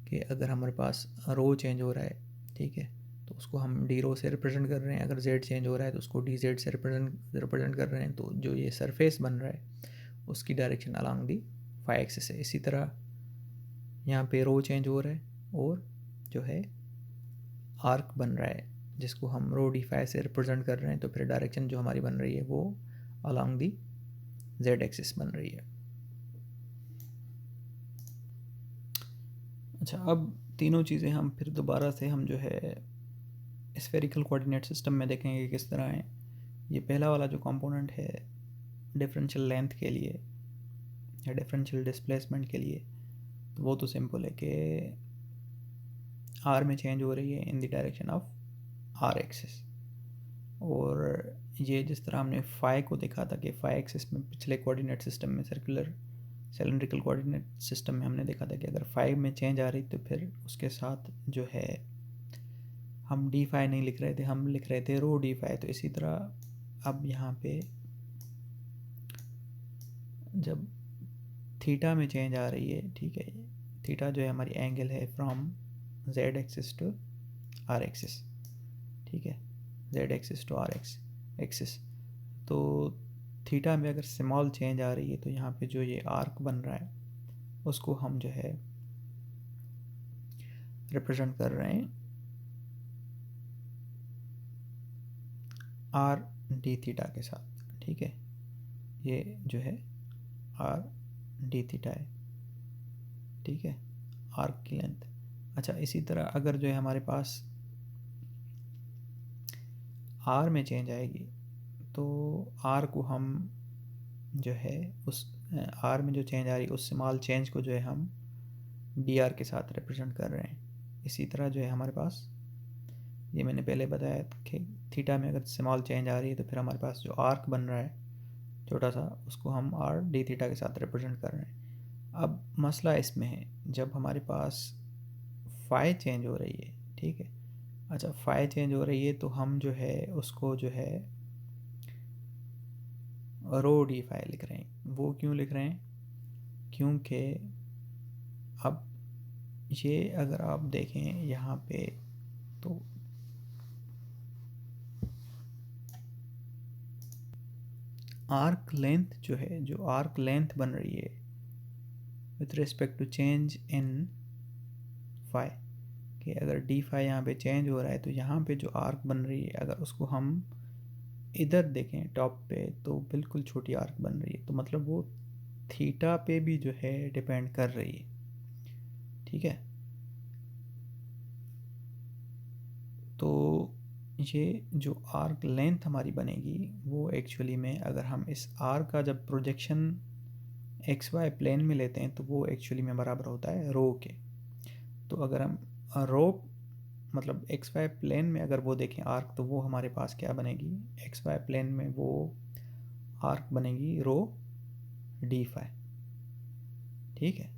कि अगर हमारे पास रो चेंज हो रहा है, ठीक है, तो उसको हम डी रो से रिप्रेजेंट कर रहे हैं। अगर जेड चेंज हो रहा है तो उसको डी जेड से रिप्रेजेंट कर रहे हैं। तो जो ये सरफेस बन रहा है उसकी direction along the phi axis है। इसी तरह यहाँ पे रो चेंज हो रहा है और जो है आर्क बन रहा है जिसको हम रो डी फाई से रिप्रेजेंट कर रहे हैं। तो फिर डायरेक्शन जो हमारी बन रही है वो अलॉन्ग दी जेड एक्सिस बन रही है। अच्छा, अब तीनों चीज़ें हम फिर दोबारा से हम जो है स्फेरिकल कोऑर्डिनेट सिस्टम में देखेंगे किस तरह है। ये पहला वाला जो कंपोनेंट है डिफरेंशियल लेंथ के लिए या डिफरेंशियल डिस्प्लेसमेंट के लिए, तो वो तो सिंपल है कि आर में चेंज हो रही है in the direction of are axis. और ये जिस तरह हमने फाई को देखा था कि फाई एक्सिस में पिछले कोऑर्डिनेट सिस्टम में सर्कुलर सिलेंड्रिकल कोऑर्डिनेट सिस्टम में हमने देखा था कि अगर फाई में चेंज आ रही तो फिर उसके साथ जो है हम डी फाई नहीं लिख रहे थे, हम लिख रहे थे रो डी फाई। तो इसी तरह अब यहाँ पे जब थीटा में चेंज आ रही है, ठीक है, थीटा जो है हमारी एंगल है from Z axis to R axis, ठीक है, Z axis to R axis. तो थीटा में अगर स्मॉल चेंज आ रही है तो यहाँ पे जो ये आर्क बन रहा है उसको हम जो है रिप्रेजेंट कर रहे हैं आर डी थीटा के साथ, ठीक है। ये जो है आर डी थीटा है, ठीक है, आर्क की लेंथ। अच्छा, इसी तरह अगर जो है हमारे पास आर में चेंज आएगी तो आर को हम जो है उस आर में जो चेंज आ रही है उस स्मॉल चेंज को जो है हम डी आर के साथ रिप्रेजेंट कर रहे हैं। इसी तरह जो है हमारे पास, ये मैंने पहले बताया कि थीटा में अगर स्मॉल चेंज आ रही है तो फिर हमारे पास जो आर्क बन रहा है छोटा सा उसको हम आर डी थीटा के साथ रिप्रेजेंट कर रहे हैं। अब मसला इसमें है जब हमारे पास फाई चेंज हो रही है, ठीक है। अच्छा, फाई चेंज हो रही है तो हम जो है उसको जो है रो डी फाई लिख रहे हैं। वो क्यों लिख रहे हैं? क्योंकि अब ये अगर आप देखें यहाँ पे तो आर्क लेंथ जो है, जो आर्क लेंथ बन रही है with respect to change in phi, कि अगर डी फाई यहाँ पे चेंज हो रहा है तो यहाँ पे जो आर्क बन रही है अगर उसको हम इधर देखें टॉप पे तो बिल्कुल छोटी आर्क बन रही है। तो मतलब वो थीटा पे भी जो है डिपेंड कर रही है, ठीक है। तो ये जो आर्क लेंथ हमारी बनेगी वो एक्चुअली में अगर हम इस आर्क का जब प्रोजेक्शन एक्स वाई प्लेन में लेते हैं तो वो एक्चुअली में बराबर होता है रो के। तो अगर हम रो मतलब एक्स वाई प्लेन में अगर वो देखें आर्क तो वो हमारे पास क्या बनेगी, एक्स वाई प्लेन में वो आर्क बनेगी रो डी फाई, ठीक है।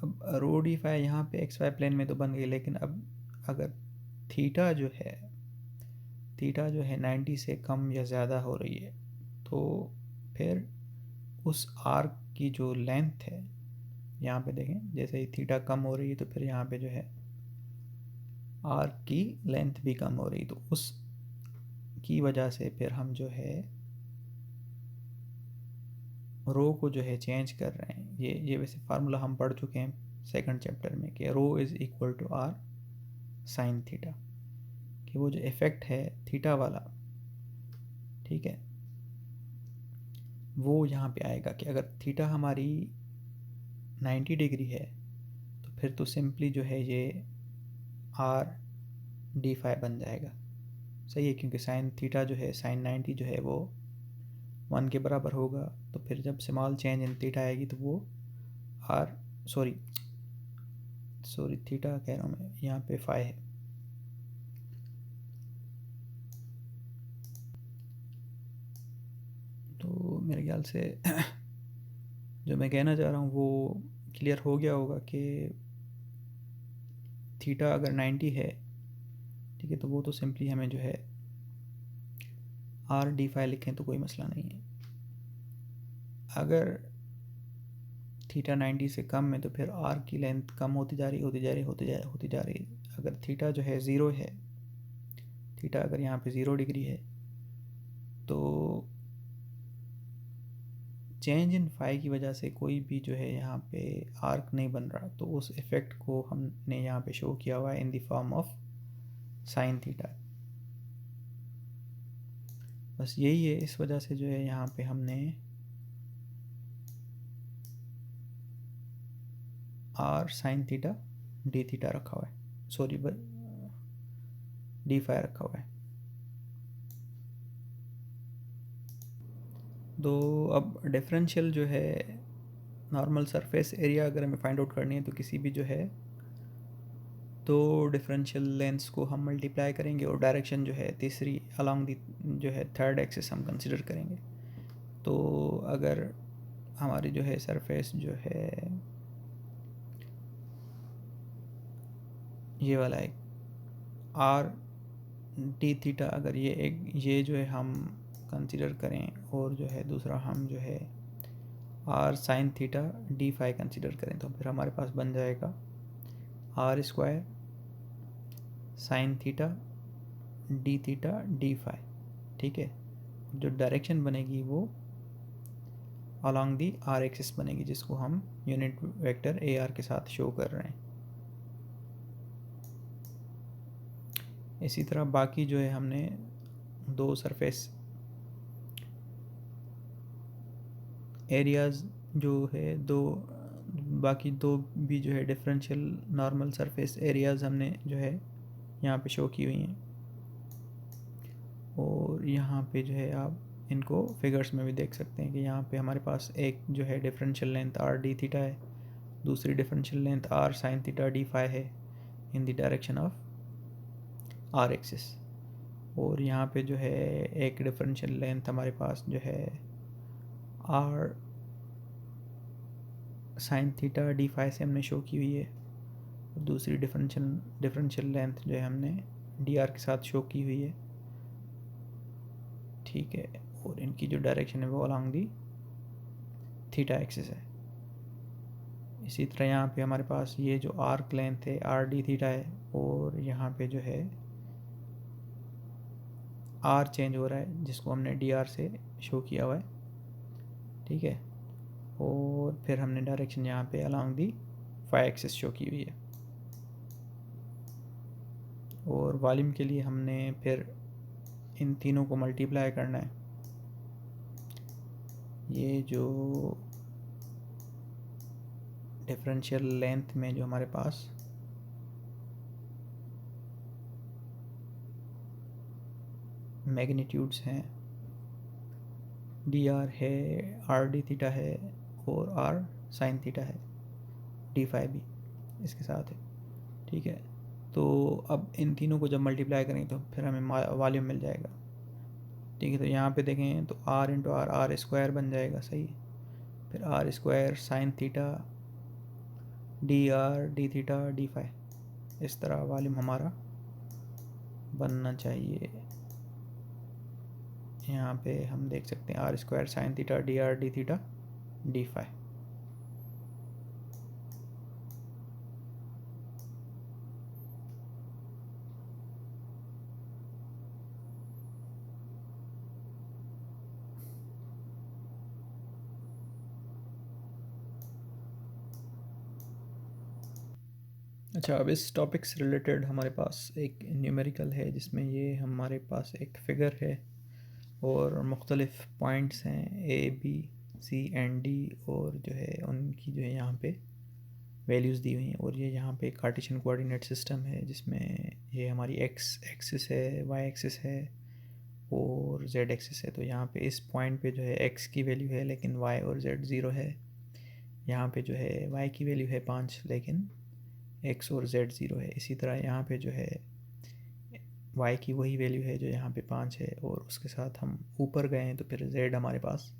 अब रो डी फाई यहाँ पे एक्स वाई प्लेन में तो बन गई, लेकिन अब अगर थीटा जो है 90 से कम या ज़्यादा हो रही है तो फिर उस आर्क की जो लेंथ है, यहाँ पे देखें जैसे ही थीटा कम हो रही है तो फिर यहाँ पे जो है आर्क की लेंथ भी कम हो रही, तो उस की वजह से फिर हम जो है रो को जो है चेंज कर रहे हैं। ये वैसे फार्मूला हम पढ़ चुके हैं सेकंड चैप्टर में कि rho is equal to R sine theta, कि वो जो इफ़ेक्ट है थीटा वाला, ठीक है, वो यहाँ पे आएगा कि अगर थीटा हमारी 90 डिग्री है तो फिर तो सिंपली जो है ये आर डी फाई बन जाएगा, सही है, क्योंकि साइन थीटा जो है साइन 90 जो है वो 1 के बराबर होगा। तो फिर जब स्मॉल चेंज इन थीटा आएगी तो वो आर सॉरी थीटा कह रहा हूँ मैं, यहाँ पे फाई है। तो मेरे ख्याल से जो मैं कहना चाह रहा हूँ वो क्लियर हो गया होगा कि थीटा अगर 90 है, ठीक है, तो वो तो सिंपली हमें जो है आर डी फाई लिखें तो कोई मसला नहीं है। अगर थीटा 90 से कम है तो फिर आर की लेंथ कम होती जा रही। अगर थीटा जो है ज़ीरो है, थीटा अगर यहाँ पे 0 डिग्री है तो चेंज इन फाई की वजह से कोई भी जो है यहाँ पे आर्क नहीं बन रहा, तो उस इफ़ेक्ट को हमने यहाँ पे शो किया हुआ है in the form of sine theta. बस यही है, इस वजह से जो है यहाँ पे हमने R sine theta D theta रखा हुआ है, सॉरी डी फाई रखा हुआ है। तो अब डिफरेंशियल जो है नॉर्मल सरफेस एरिया अगर हमें फाइंड आउट करनी है तो किसी भी जो है तो डिफरेंशियल लेंस को हम मल्टीप्लाई करेंगे और डायरेक्शन जो है तीसरी अलॉन्ग दी जो है थर्ड एक्सिस हम कंसिडर करेंगे। तो अगर हमारी जो है सरफेस जो है ये वाला एक आर डी थीटा, अगर ये जो है हम कंसिडर करें और जो है दूसरा हम जो है are sine theta D phi consider करें तो फिर हमारे पास बन जाएगा R square sine theta D phi, ठीक है। जो डायरेक्शन बनेगी वो अलॉन्ग दी आर एक्सिस बनेगी, जिसको हम यूनिट वेक्टर ए आर के साथ शो कर रहे हैं। इसी तरह बाकी जो है हमने दो सरफेस एरियाज़ जो है बाकी दो भी जो है डिफरेंशियल नॉर्मल सरफेस एरियाज़ हमने जो है यहाँ पे शो की हुई हैं, और यहाँ पे जो है आप इनको फिगर्स में भी देख सकते हैं कि यहाँ पे हमारे पास एक जो है differential length r d theta है, दूसरी differential length r sine theta D phi है in the direction of are axis, और यहाँ पे जो है एक डिफरेंशियल लेंथ हमारे पास जो है are sine theta D phi से हमने शो की हुई है, और दूसरी डिफरेंशियल लेंथ जो है हमने डी आर के साथ शो की हुई है, ठीक है। और इनकी जो डायरेक्शन है वो अलॉन्ग दी थीटा एक्सिस है। इसी तरह यहाँ पे हमारे पास ये जो आर्क लेंथ है आर डी थीटा है, और यहाँ पे जो है आर चेंज हो रहा है जिसको हमने डी आर से शो किया हुआ है, ठीक है। और फिर हमने डायरेक्शन यहाँ पे along the phi axis show की हुई है। और वॉल्यूम के लिए हमने फिर इन तीनों को मल्टीप्लाई करना है। ये जो डिफरेंशियल लेंथ में जो हमारे पास मैग्नीट्यूड्स हैं, डी आर है, आर डी थीटा है और आर साइन थीटा है, डी फाई भी इसके साथ है, ठीक है। तो अब इन तीनों को जब मल्टीप्लाई करेंगे तो फिर हमें वॉल्यूम मिल जाएगा, ठीक है। तो यहाँ पे देखें तो r into r, r square बन जाएगा, सही। फिर r square sine theta d r d theta D phi, इस तरह वॉल्यूम हमारा बनना चाहिए। यहाँ पे हम देख सकते हैं r square sine theta d r d theta D phi. अच्छा, अब इस टॉपिक से रिलेटेड हमारे पास एक न्यूमेरिकल है जिसमें ये हमारे पास एक फिगर है और मुख्तलिफ पॉइंट्स हैं A B C and D, और जो है उनकी जो है यहाँ पे वैल्यूज़ दी हुई हैं। और ये यहाँ पे कार्टेशियन कोऑर्डिनेट सिस्टम है जिसमें ये हमारी एक्स एक्सिस है, वाई एक्सिस है और जेड एक्सिस है। तो यहाँ पे इस पॉइंट पे जो है एक्स की वैल्यू है लेकिन वाई और जेड ज़ीरो है। यहाँ पे जो है वाई की वैल्यू है 5 लेकिन एक्स और जेड ज़ीरो है। इसी तरह यहाँ पे जो है वाई की वही वैल्यू है जो यहाँ पे 5 है, और उसके साथ हम ऊपर गए हैं तो फिर जेड हमारे पास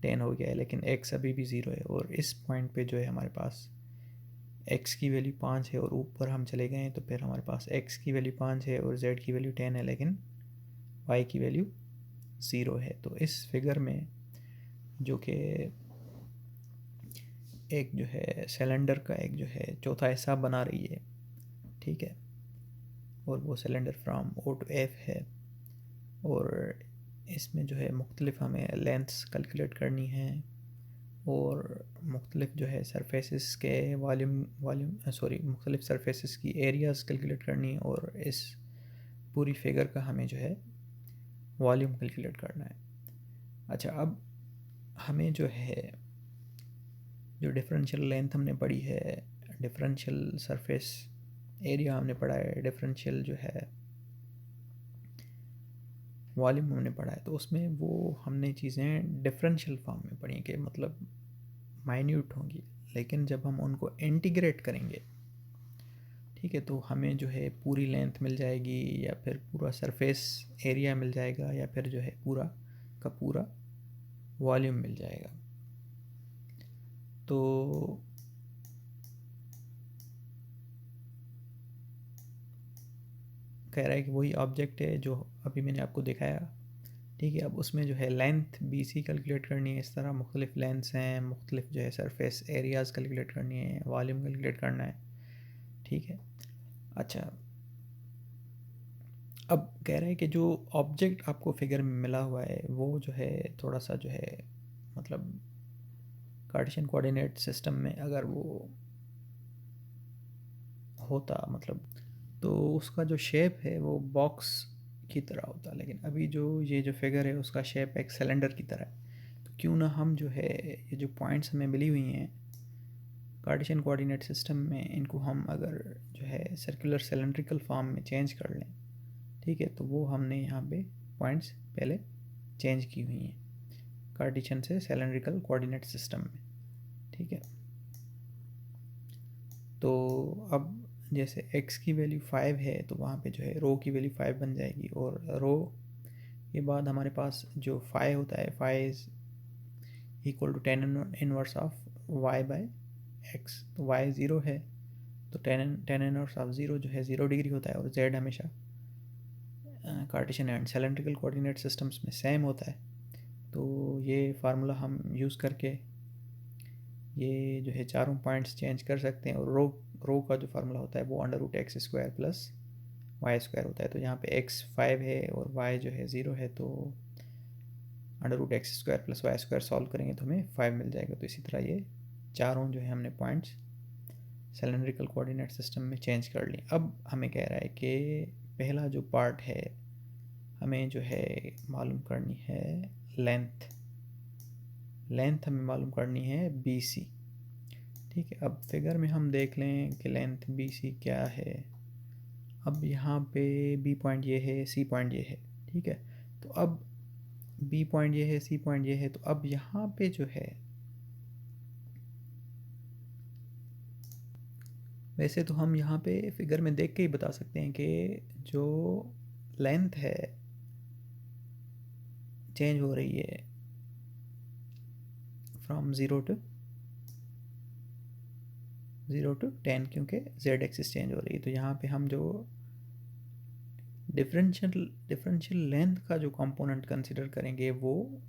10 हो गया है लेकिन एक्स अभी भी ज़ीरो है। और इस पॉइंट पे जो है हमारे पास एक्स की वैल्यू 5 है और ऊपर हम चले गए हैं तो फिर हमारे पास एक्स की वैल्यू 5 है और जेड की वैल्यू 10 है लेकिन वाई की वैल्यू 0 है। तो इस फिगर में जो कि एक जो है सिलेंडर का एक जो है चौथा हिस्सा बना रही है, ठीक है, और वो cylinder from O to F है। और इसमें जो है मुख्तलिफ हमें लेंथ्स कैलकुलेट करनी है और मुख्तलिफ जो है सरफेसेस के मुख्तलिफ सरफेसेस की एरियाज़ कैलकुलेट करनी है, और इस पूरी फिगर का हमें जो है वॉल्यूम कैलकुलेट करना है। अच्छा, अब हमें जो है जो डिफरेंशियल लेंथ हमने पढ़ी है, डिफरेंशियल सरफेस एरिया हमने पढ़ा है, डिफरेंशियल जो है वॉल्यूम हमने पढ़ा है, तो उसमें वो हमने चीज़ें डिफरेंशियल फॉर्म में पढ़ी कि मतलब माइन्यूट होंगी, लेकिन जब हम उनको इंटीग्रेट करेंगे, ठीक है, तो हमें जो है पूरी लेंथ मिल जाएगी या फिर पूरा सरफेस एरिया मिल जाएगा या फिर जो है पूरा का पूरा वॉल्यूम मिल जाएगा। तो कह रहा है कि वही ऑब्जेक्ट है जो अभी मैंने आपको दिखाया, ठीक है। अब उसमें जो है लेंथ बी सी कैलकुलेट करनी है, इस तरह मुख्तलिफ लेंथ्स हैं, मुख्तलिफ जो है सरफेस एरियाज़ कैलकुलेट करनी है, वॉल्यूम कैलकुलेट करना है, ठीक है। अच्छा, अब कह रहे हैं कि जो ऑब्जेक्ट आपको फिगर में मिला हुआ है वो जो है थोड़ा सा जो है मतलब कार्टेशियन कोऑर्डिनेट सिस्टम में अगर वो होता मतलब तो उसका जो शेप है वो बॉक्स की तरह होता, लेकिन अभी जो ये जो फिगर है उसका शेप एक सिलेंडर की तरह है। तो क्यों ना हम जो है ये जो पॉइंट्स हमें मिली हुई हैं कार्टेशियन कोऑर्डिनेट सिस्टम में, इनको हम अगर जो है सर्कुलर सिलेंड्रिकल फॉर्म में चेंज कर लें, ठीक है, तो वो हमने यहाँ पे पॉइंट्स पहले चेंज की हुई हैं कार्टेशियन से सिलेंड्रिकल कोऑर्डिनेट सिस्टम में, ठीक है। तो अब जैसे x की वैल्यू 5 है तो वहाँ पे जो है रो की वैल्यू 5 बन जाएगी, और रो के बाद हमारे पास जो 5 होता है 5 is equal to 10 inverse of y by x। तो y 0 है तो 10 इनवर्स ऑफ 0 जो है 0 डिग्री होता है, और z हमेशा Cartesian and cylindrical coordinate systems में सेम होता है, तो ये फार्मूला हम यूज़ करके ये जो है चारों पॉइंट्स चेंज कर सकते हैं। और रो का जो फार्मूला होता है वो √x² प्लस y² होता है। तो यहाँ पे x 5 है और y जो है 0 है, तो √x² प्लस y² सॉल्व करेंगे तो हमें 5 मिल जाएगा। तो इसी तरह ये चारों जो है हमने पॉइंट्स सिलेंड्रिकल कोऑर्डिनेट सिस्टम में चेंज कर ली। अब हमें कह रहा है कि पहला जो पार्ट है हमें जो है मालूम करनी है लेंथ हमें मालूम करनी है BC। ठीक है, अब फिगर में हम देख लें कि लेंथ BC क्या है। अब यहाँ पे B पॉइंट ये है, C पॉइंट ये है। ठीक है, तो अब B पॉइंट ये है, C पॉइंट ये है, तो अब यहाँ पे जो है वैसे तो हम यहाँ पे फिगर में देख के ही बता सकते हैं कि जो लेंथ है चेंज हो रही है फ्रॉम 0 to 10, क्योंकि z एक्सिस चेंज हो रही है। तो यहाँ पे हम जो डिफरेंशियल लेंथ का जो कंपोनेंट कंसिडर करेंगे वो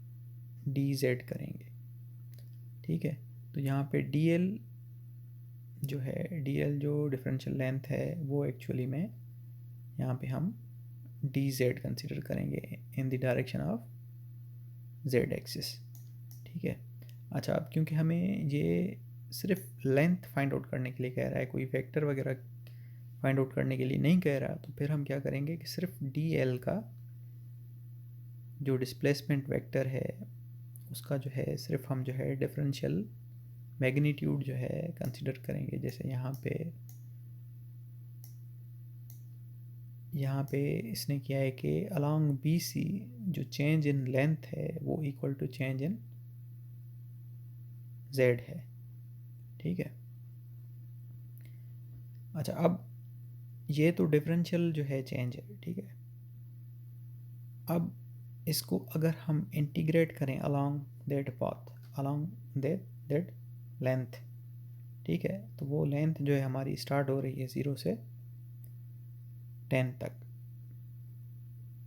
dz करेंगे। ठीक है, तो यहाँ पे dl जो डिफरेंशियल लेंथ है वो एक्चुअली में यहाँ पे हम dz कंसिडर करेंगे इन the direction of z axis. ठीक है, अच्छा, अब क्योंकि हमें ये सिर्फ लेंथ फाइंड आउट करने के लिए कह रहा है, कोई वेक्टर वगैरह फाइंड आउट करने के लिए नहीं कह रहा, तो फिर हम क्या करेंगे कि सिर्फ dl का जो डिस्प्लेसमेंट वेक्टर है उसका जो है सिर्फ हम जो है डिफरेंशियल मैग्नीट्यूड जो है कंसिडर करेंगे। जैसे यहाँ पे इसने किया है कि अलोंग BC जो चेंज इन लेंथ है वो equal to change in z है। ठीक है, अच्छा, अब ये तो डिफरेंशियल जो है चेंज है। ठीक है, अब इसको अगर हम इंटीग्रेट करें along that path, along that length, ठीक है, तो वो लेंथ जो है हमारी स्टार्ट हो रही है 0 से 10 तक।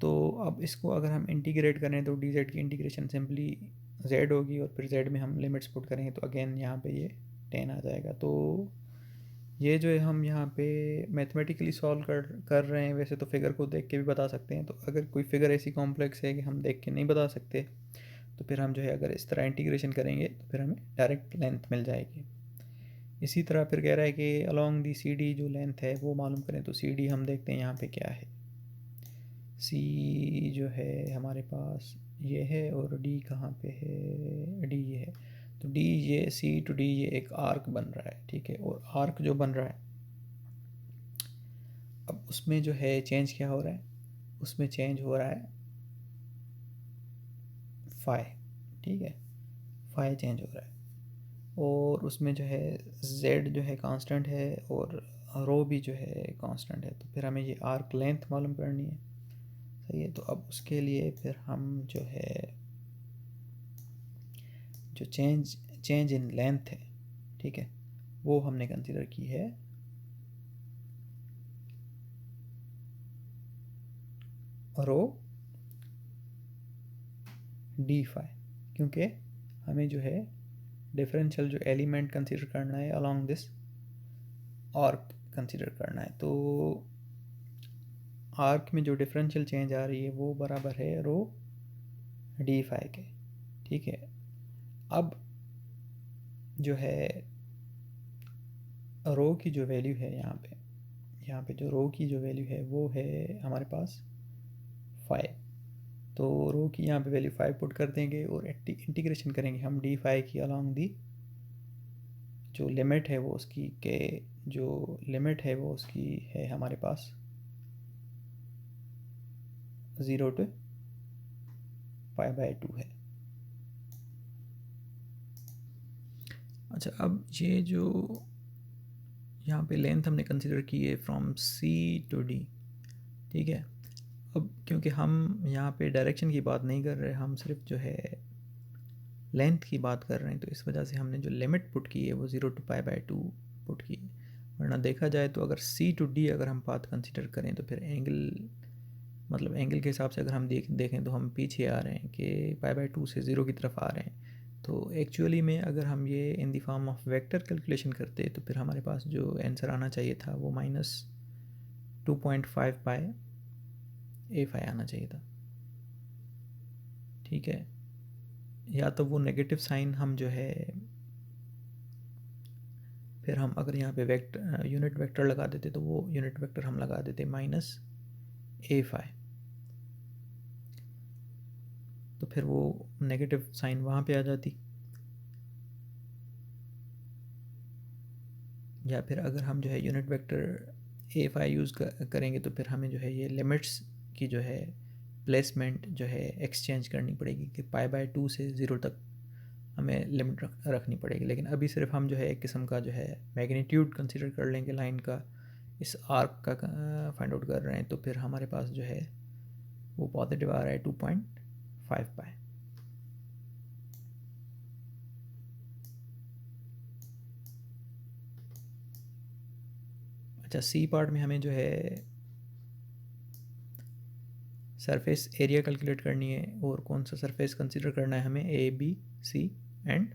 तो अब इसको अगर हम इंटीग्रेट करें तो dz की इंटीग्रेशन सिंपली z होगी और फिर z में हम लिमिट्स पुट करेंगे तो अगेन यहाँ पे ये 10 आ जाएगा। तो ये जो है हम यहाँ पे मैथमेटिकली सॉल्व कर रहे हैं। वैसे तो फिगर को देख के भी बता सकते हैं, तो अगर कोई फिगर ऐसी कॉम्प्लेक्स है कि हम देख के नहीं बता सकते तो फिर हम जो है अगर इस तरह इंटीग्रेशन करेंगे तो फिर हमें डायरेक्ट लेंथ मिल जाएगी। इसी तरह फिर कह रहा है कि अलोंग दी CD जो लेंथ है वो मालूम करें। तो CD हम देखते हैं यहाँ पे क्या है, C जो है हमारे पास ये है और D कहाँ पे है, D ये है। तो D ये C to D ये एक आर्क बन रहा है। ठीक है, और आर्क जो बन रहा है अब उसमें जो है चेंज क्या हो रहा है, उसमें चेंज हो रहा है फाई। ठीक है, फाई चेंज हो रहा है और उसमें जो है z जो है कांस्टेंट है और रो भी जो है कांस्टेंट है। तो फिर हमें ये आर्क लेंथ मालूम करनी है। सही है, तो अब उसके लिए फिर हम जो है जो चेंज इन लेंथ है, ठीक है, वो हमने कंसिडर की है रो d फाई, क्योंकि हमें जो है डिफरेंशियल जो एलिमेंट कंसिडर करना है अलोंग दिस आर्क कंसिडर करना है। तो आर्क में जो डिफरेंशियल चेंज आ रही है वो बराबर है रो d फाई के। ठीक है, अब जो है रो की जो वैल्यू है यहाँ पे जो रो की जो वैल्यू है वो है हमारे पास 5। तो रो की यहाँ पे वैल्यू 5 पुट कर देंगे और इंटीग्रेशन करेंगे हम d फाई की अलोंग दी जो लिमिट है वो उसकी के जो लिमिट है वो उसकी है हमारे पास 0 to π/2 है। अच्छा, अब ये जो यहाँ पे लेंथ हमने कंसिडर की है फ्रॉम C to D। ठीक है, अब क्योंकि हम यहाँ पे डायरेक्शन की बात नहीं कर रहे, हम सिर्फ जो है लेंथ की बात कर रहे हैं, तो इस वजह से हमने जो लिमिट पुट की है वो 0 to π/2 पुट की है। वरना देखा जाए तो अगर C to D अगर हम पाथ कंसिडर करें तो फिर एंगल मतलब एंगल के हिसाब से अगर हम देखें तो हम पीछे आ रहे हैं कि π/2 से 0 की तरफ आ रहे हैं। तो एक्चुअली में अगर हम ये in the form of vector calculation करते तो फिर हमारे पास जो आंसर आना चाहिए था वो -2.5 पाई a5 आना चाहिए था। ठीक है, या तो वो नेगेटिव साइन हम जो है, फिर हम अगर यहाँ पे यूनिट वेक्टर लगा देते तो वो यूनिट वेक्टर हम लगा देते -a5, तो फिर वो नेगेटिव साइन वहाँ पे आ जाती। या फिर अगर हम जो है यूनिट वेक्टर a5 यूज़ करेंगे तो फिर हमें जो है ये लिमिट्स की जो है प्लेसमेंट जो है एक्सचेंज करनी पड़ेगी कि π/2 से 0 तक हमें लिमिट रखनी पड़ेगी। लेकिन अभी सिर्फ हम जो है एक किस्म का जो है मैग्नीट्यूड कंसीडर कर लेंगे लाइन का, इस आर्क का फाइंड आउट कर रहे हैं, तो फिर हमारे पास जो है वो पॉजिटिव आ रहा है 2.5 पाई। अच्छा, सी पार्ट में हमें जो है सरफेस एरिया कैलकुलेट करनी है, और कौन सा सरफेस कंसीडर करना है हमें, A B C and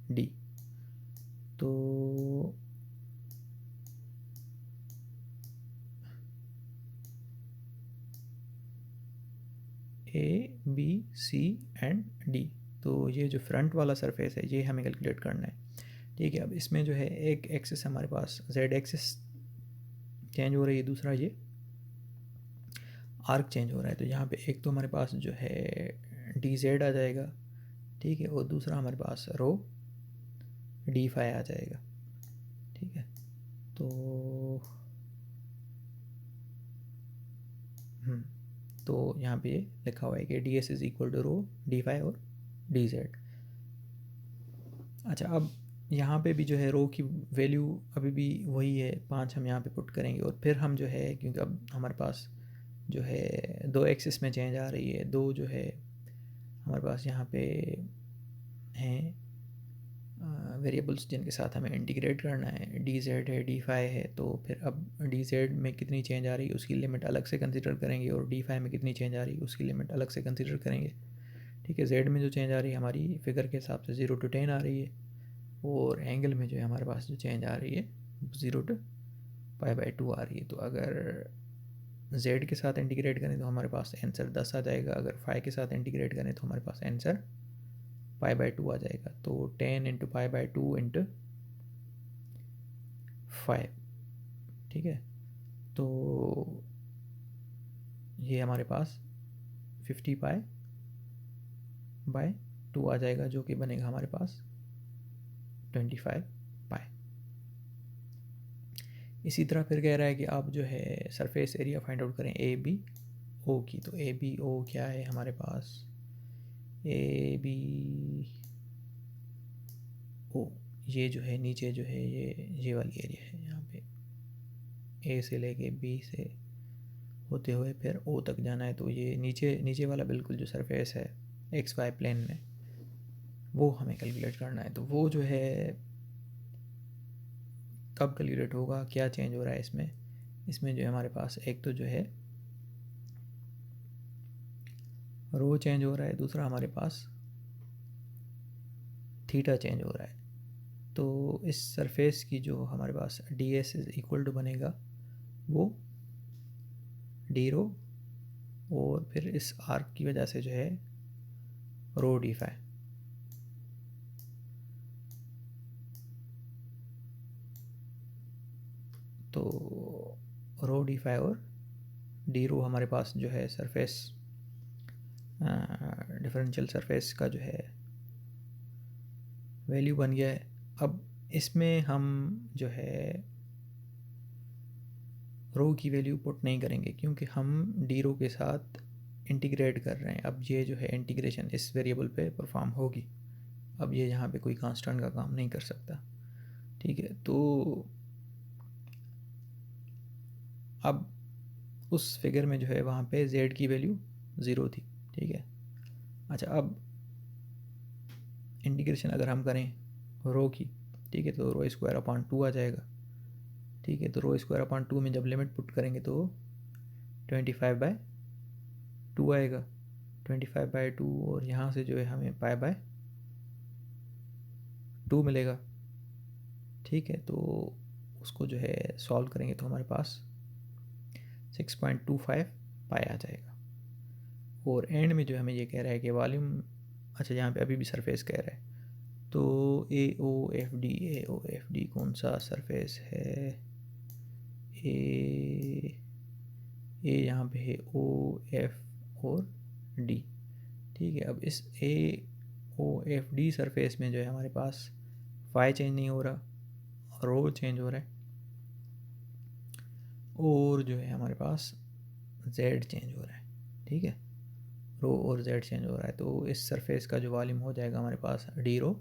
D. तो A B C and D, तो ये जो फ्रंट वाला सरफेस है ये हमें कैलकुलेट करना है। ठीक है, अब इसमें जो है एक एक्सिस हमारे पास जेड एक्सिस चेंज हो रही है, दूसरा ये आर्क चेंज हो रहा है। तो यहाँ पे एक तो हमारे पास जो है डी जेड आ जाएगा, ठीक है, और दूसरा हमारे पास रो d5 आ जाएगा। ठीक है, तो तो यहाँ पे ये लिखा हुआ है कि ds is equal to rho d5 और dz। अच्छा, अब यहाँ पे भी जो है रो की वैल्यू अभी भी वही है 5, हम यहाँ पे पुट करेंगे, और फिर हम जो है, क्योंकि अब हमारे पास जो है दो एक्सिस में चेंज आ रही है, दो जो है हमारे पास यहाँ पे हैं वेरिएबल्स जिनके साथ हमें इंटीग्रेट करना है, डी जेड है, डी फाई है। तो फिर अब डी जेड में कितनी चेंज आ रही है उसकी लिमिट अलग से कंसिडर करेंगे, और डी फाई में कितनी चेंज आ रही है उसकी लिमिट अलग से कंसिडर करेंगे। ठीक है, जेड में जो चेंज आ रही है हमारी फिगर के हिसाब से 0 to 10 आ रही है, और एंगल में जो है हमारे पास जो चेंज आ रही है 0 to π/2 आ रही है। तो अगर जेड के साथ इंटीग्रेट करें तो हमारे पास आंसर 10 आ जाएगा, अगर फाई के साथ इंटीग्रेट करें तो हमारे पास आंसर π/2 आ जाएगा। तो 10 इंटू π/2 इंटू 5। ठीक है, तो ये हमारे पास 50π/2 आ जाएगा, जो कि बनेगा हमारे पास 25 पाई। इसी तरह फिर कह रहा है कि आप जो है सरफेस एरिया फाइंड आउट करें ए बी ओ की। तो ए बी ओ क्या है हमारे पास, ए बी ओ ये जो है नीचे जो है ये वाली एरिया है, यहाँ पे ए से लेके बी से होते हुए फिर ओ तक जाना है। तो ये नीचे वाला बिल्कुल जो सरफेस है एक्स वाई प्लेन में, वो हमें कैलकुलेट करना है। तो वो जो है कब कैलकुलेट होगा, क्या चेंज हो रहा है इसमें जो है हमारे पास एक तो जो है रो चेंज हो रहा है, दूसरा हमारे पास थीटा चेंज हो रहा है। तो इस सरफेस की जो हमारे पास d s is equal to बनेगा वो डी रो, और फिर इस आर्क की वजह से जो है रो डी फाई। तो रो डी फाई और डी रो हमारे पास जो है सरफेस डिफरेंशियल सरफेस का जो है वैल्यू बन गया है। अब इसमें हम जो है रो की वैल्यू पुट नहीं करेंगे, क्योंकि हम डी रो के साथ इंटीग्रेट कर रहे हैं। अब ये जो है इंटीग्रेशन इस वेरिएबल पे परफॉर्म होगी, अब ये यहाँ पे कोई कांस्टेंट का काम नहीं कर सकता। ठीक है, तो अब उस फिगर में जो है वहाँ पे z की वैल्यू 0 थी। ठीक है, अच्छा, अब इंटीग्रेशन अगर हम करें रो की, ठीक है, तो रो स्क्वायर अपॉन 2 आ जाएगा। ठीक है, तो रो स्क्वायर अपॉन 2 में जब लिमिट पुट करेंगे तो 25/2 2 आएगा, 25/2, और यहाँ से जो है हमें π/2 मिलेगा। ठीक है, तो उसको जो है सॉल्व करेंगे तो हमारे पास 6.25 पाई आ जाएगा। और एंड में जो हमें ये कह रहा है कि वॉल्यूम, अच्छा यहाँ पे अभी भी सरफेस कह रहा है, तो AOFD कौन सा सरफेस है? ए यहाँ पे है OF और D। ठीक है, अब इस AOFD सरफेस में जो है हमारे पास फाई चेंज नहीं हो रहा, रो चेंज हो रहा है, और जो है हमारे पास Z चेंज हो रहा है। ठीक है, रो और Z चेंज हो रहा है, तो इस सरफेस का जो वॉल्यूम हो जाएगा हमारे पास डी रो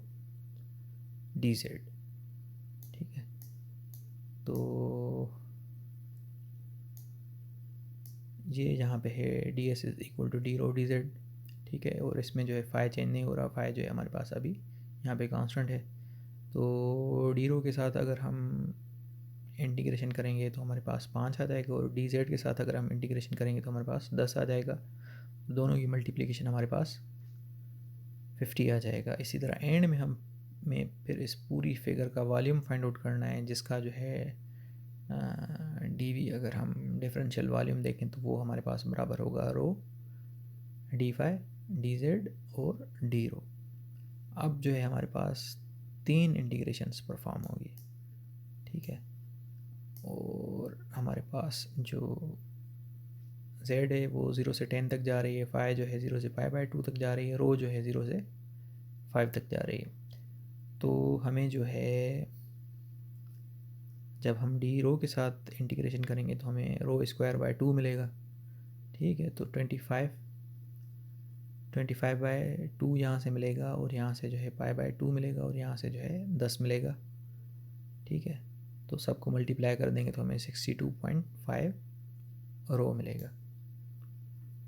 डी जेड। ठीक है, तो ये यहाँ पे है d s is equal to d rho d z. ठीक है, और इसमें जो है फाई चेंज नहीं हो रहा, फाई जो है हमारे पास अभी यहाँ पे कांस्टेंट है। तो डी रो के साथ अगर हम इंटीग्रेशन करेंगे तो हमारे पास 5 आ जाएगा, और डी जेड के साथ अगर हम इंटीग्रेशन करेंगे तो हमारे पास 10 आ जाएगा। दोनों की मल्टीप्लिकेशन हमारे पास 50 आ जाएगा। इसी तरह एंड में फिर इस पूरी फिगर का वॉल्यूम फाइंड आउट करना है, जिसका जो है डी वी अगर हम डिफरेंशियल वॉल्यूम देखें तो वो हमारे पास बराबर होगा rho D phi D Z और डी रो। अब जो है हमारे पास 3 इंटीग्रेशंस परफॉर्म होगी। ठीक है, और हमारे पास जो z है वो 0 से 10 तक जा रही है, फाई जो है 0 से π/2 तक जा रही है, रो जो है 0 से 5 तक जा रही है। तो हमें जो है जब हम डी रो के साथ इंटीग्रेशन करेंगे तो हमें रो स्क्वायर बाय 2 मिलेगा। ठीक है, तो 25/2 यहाँ से मिलेगा, और यहाँ से जो है π/2 मिलेगा, और यहाँ से जो है 10 मिलेगा। ठीक है, तो सबको मल्टीप्लाई कर देंगे तो हमें 62.5 रो मिलेगा।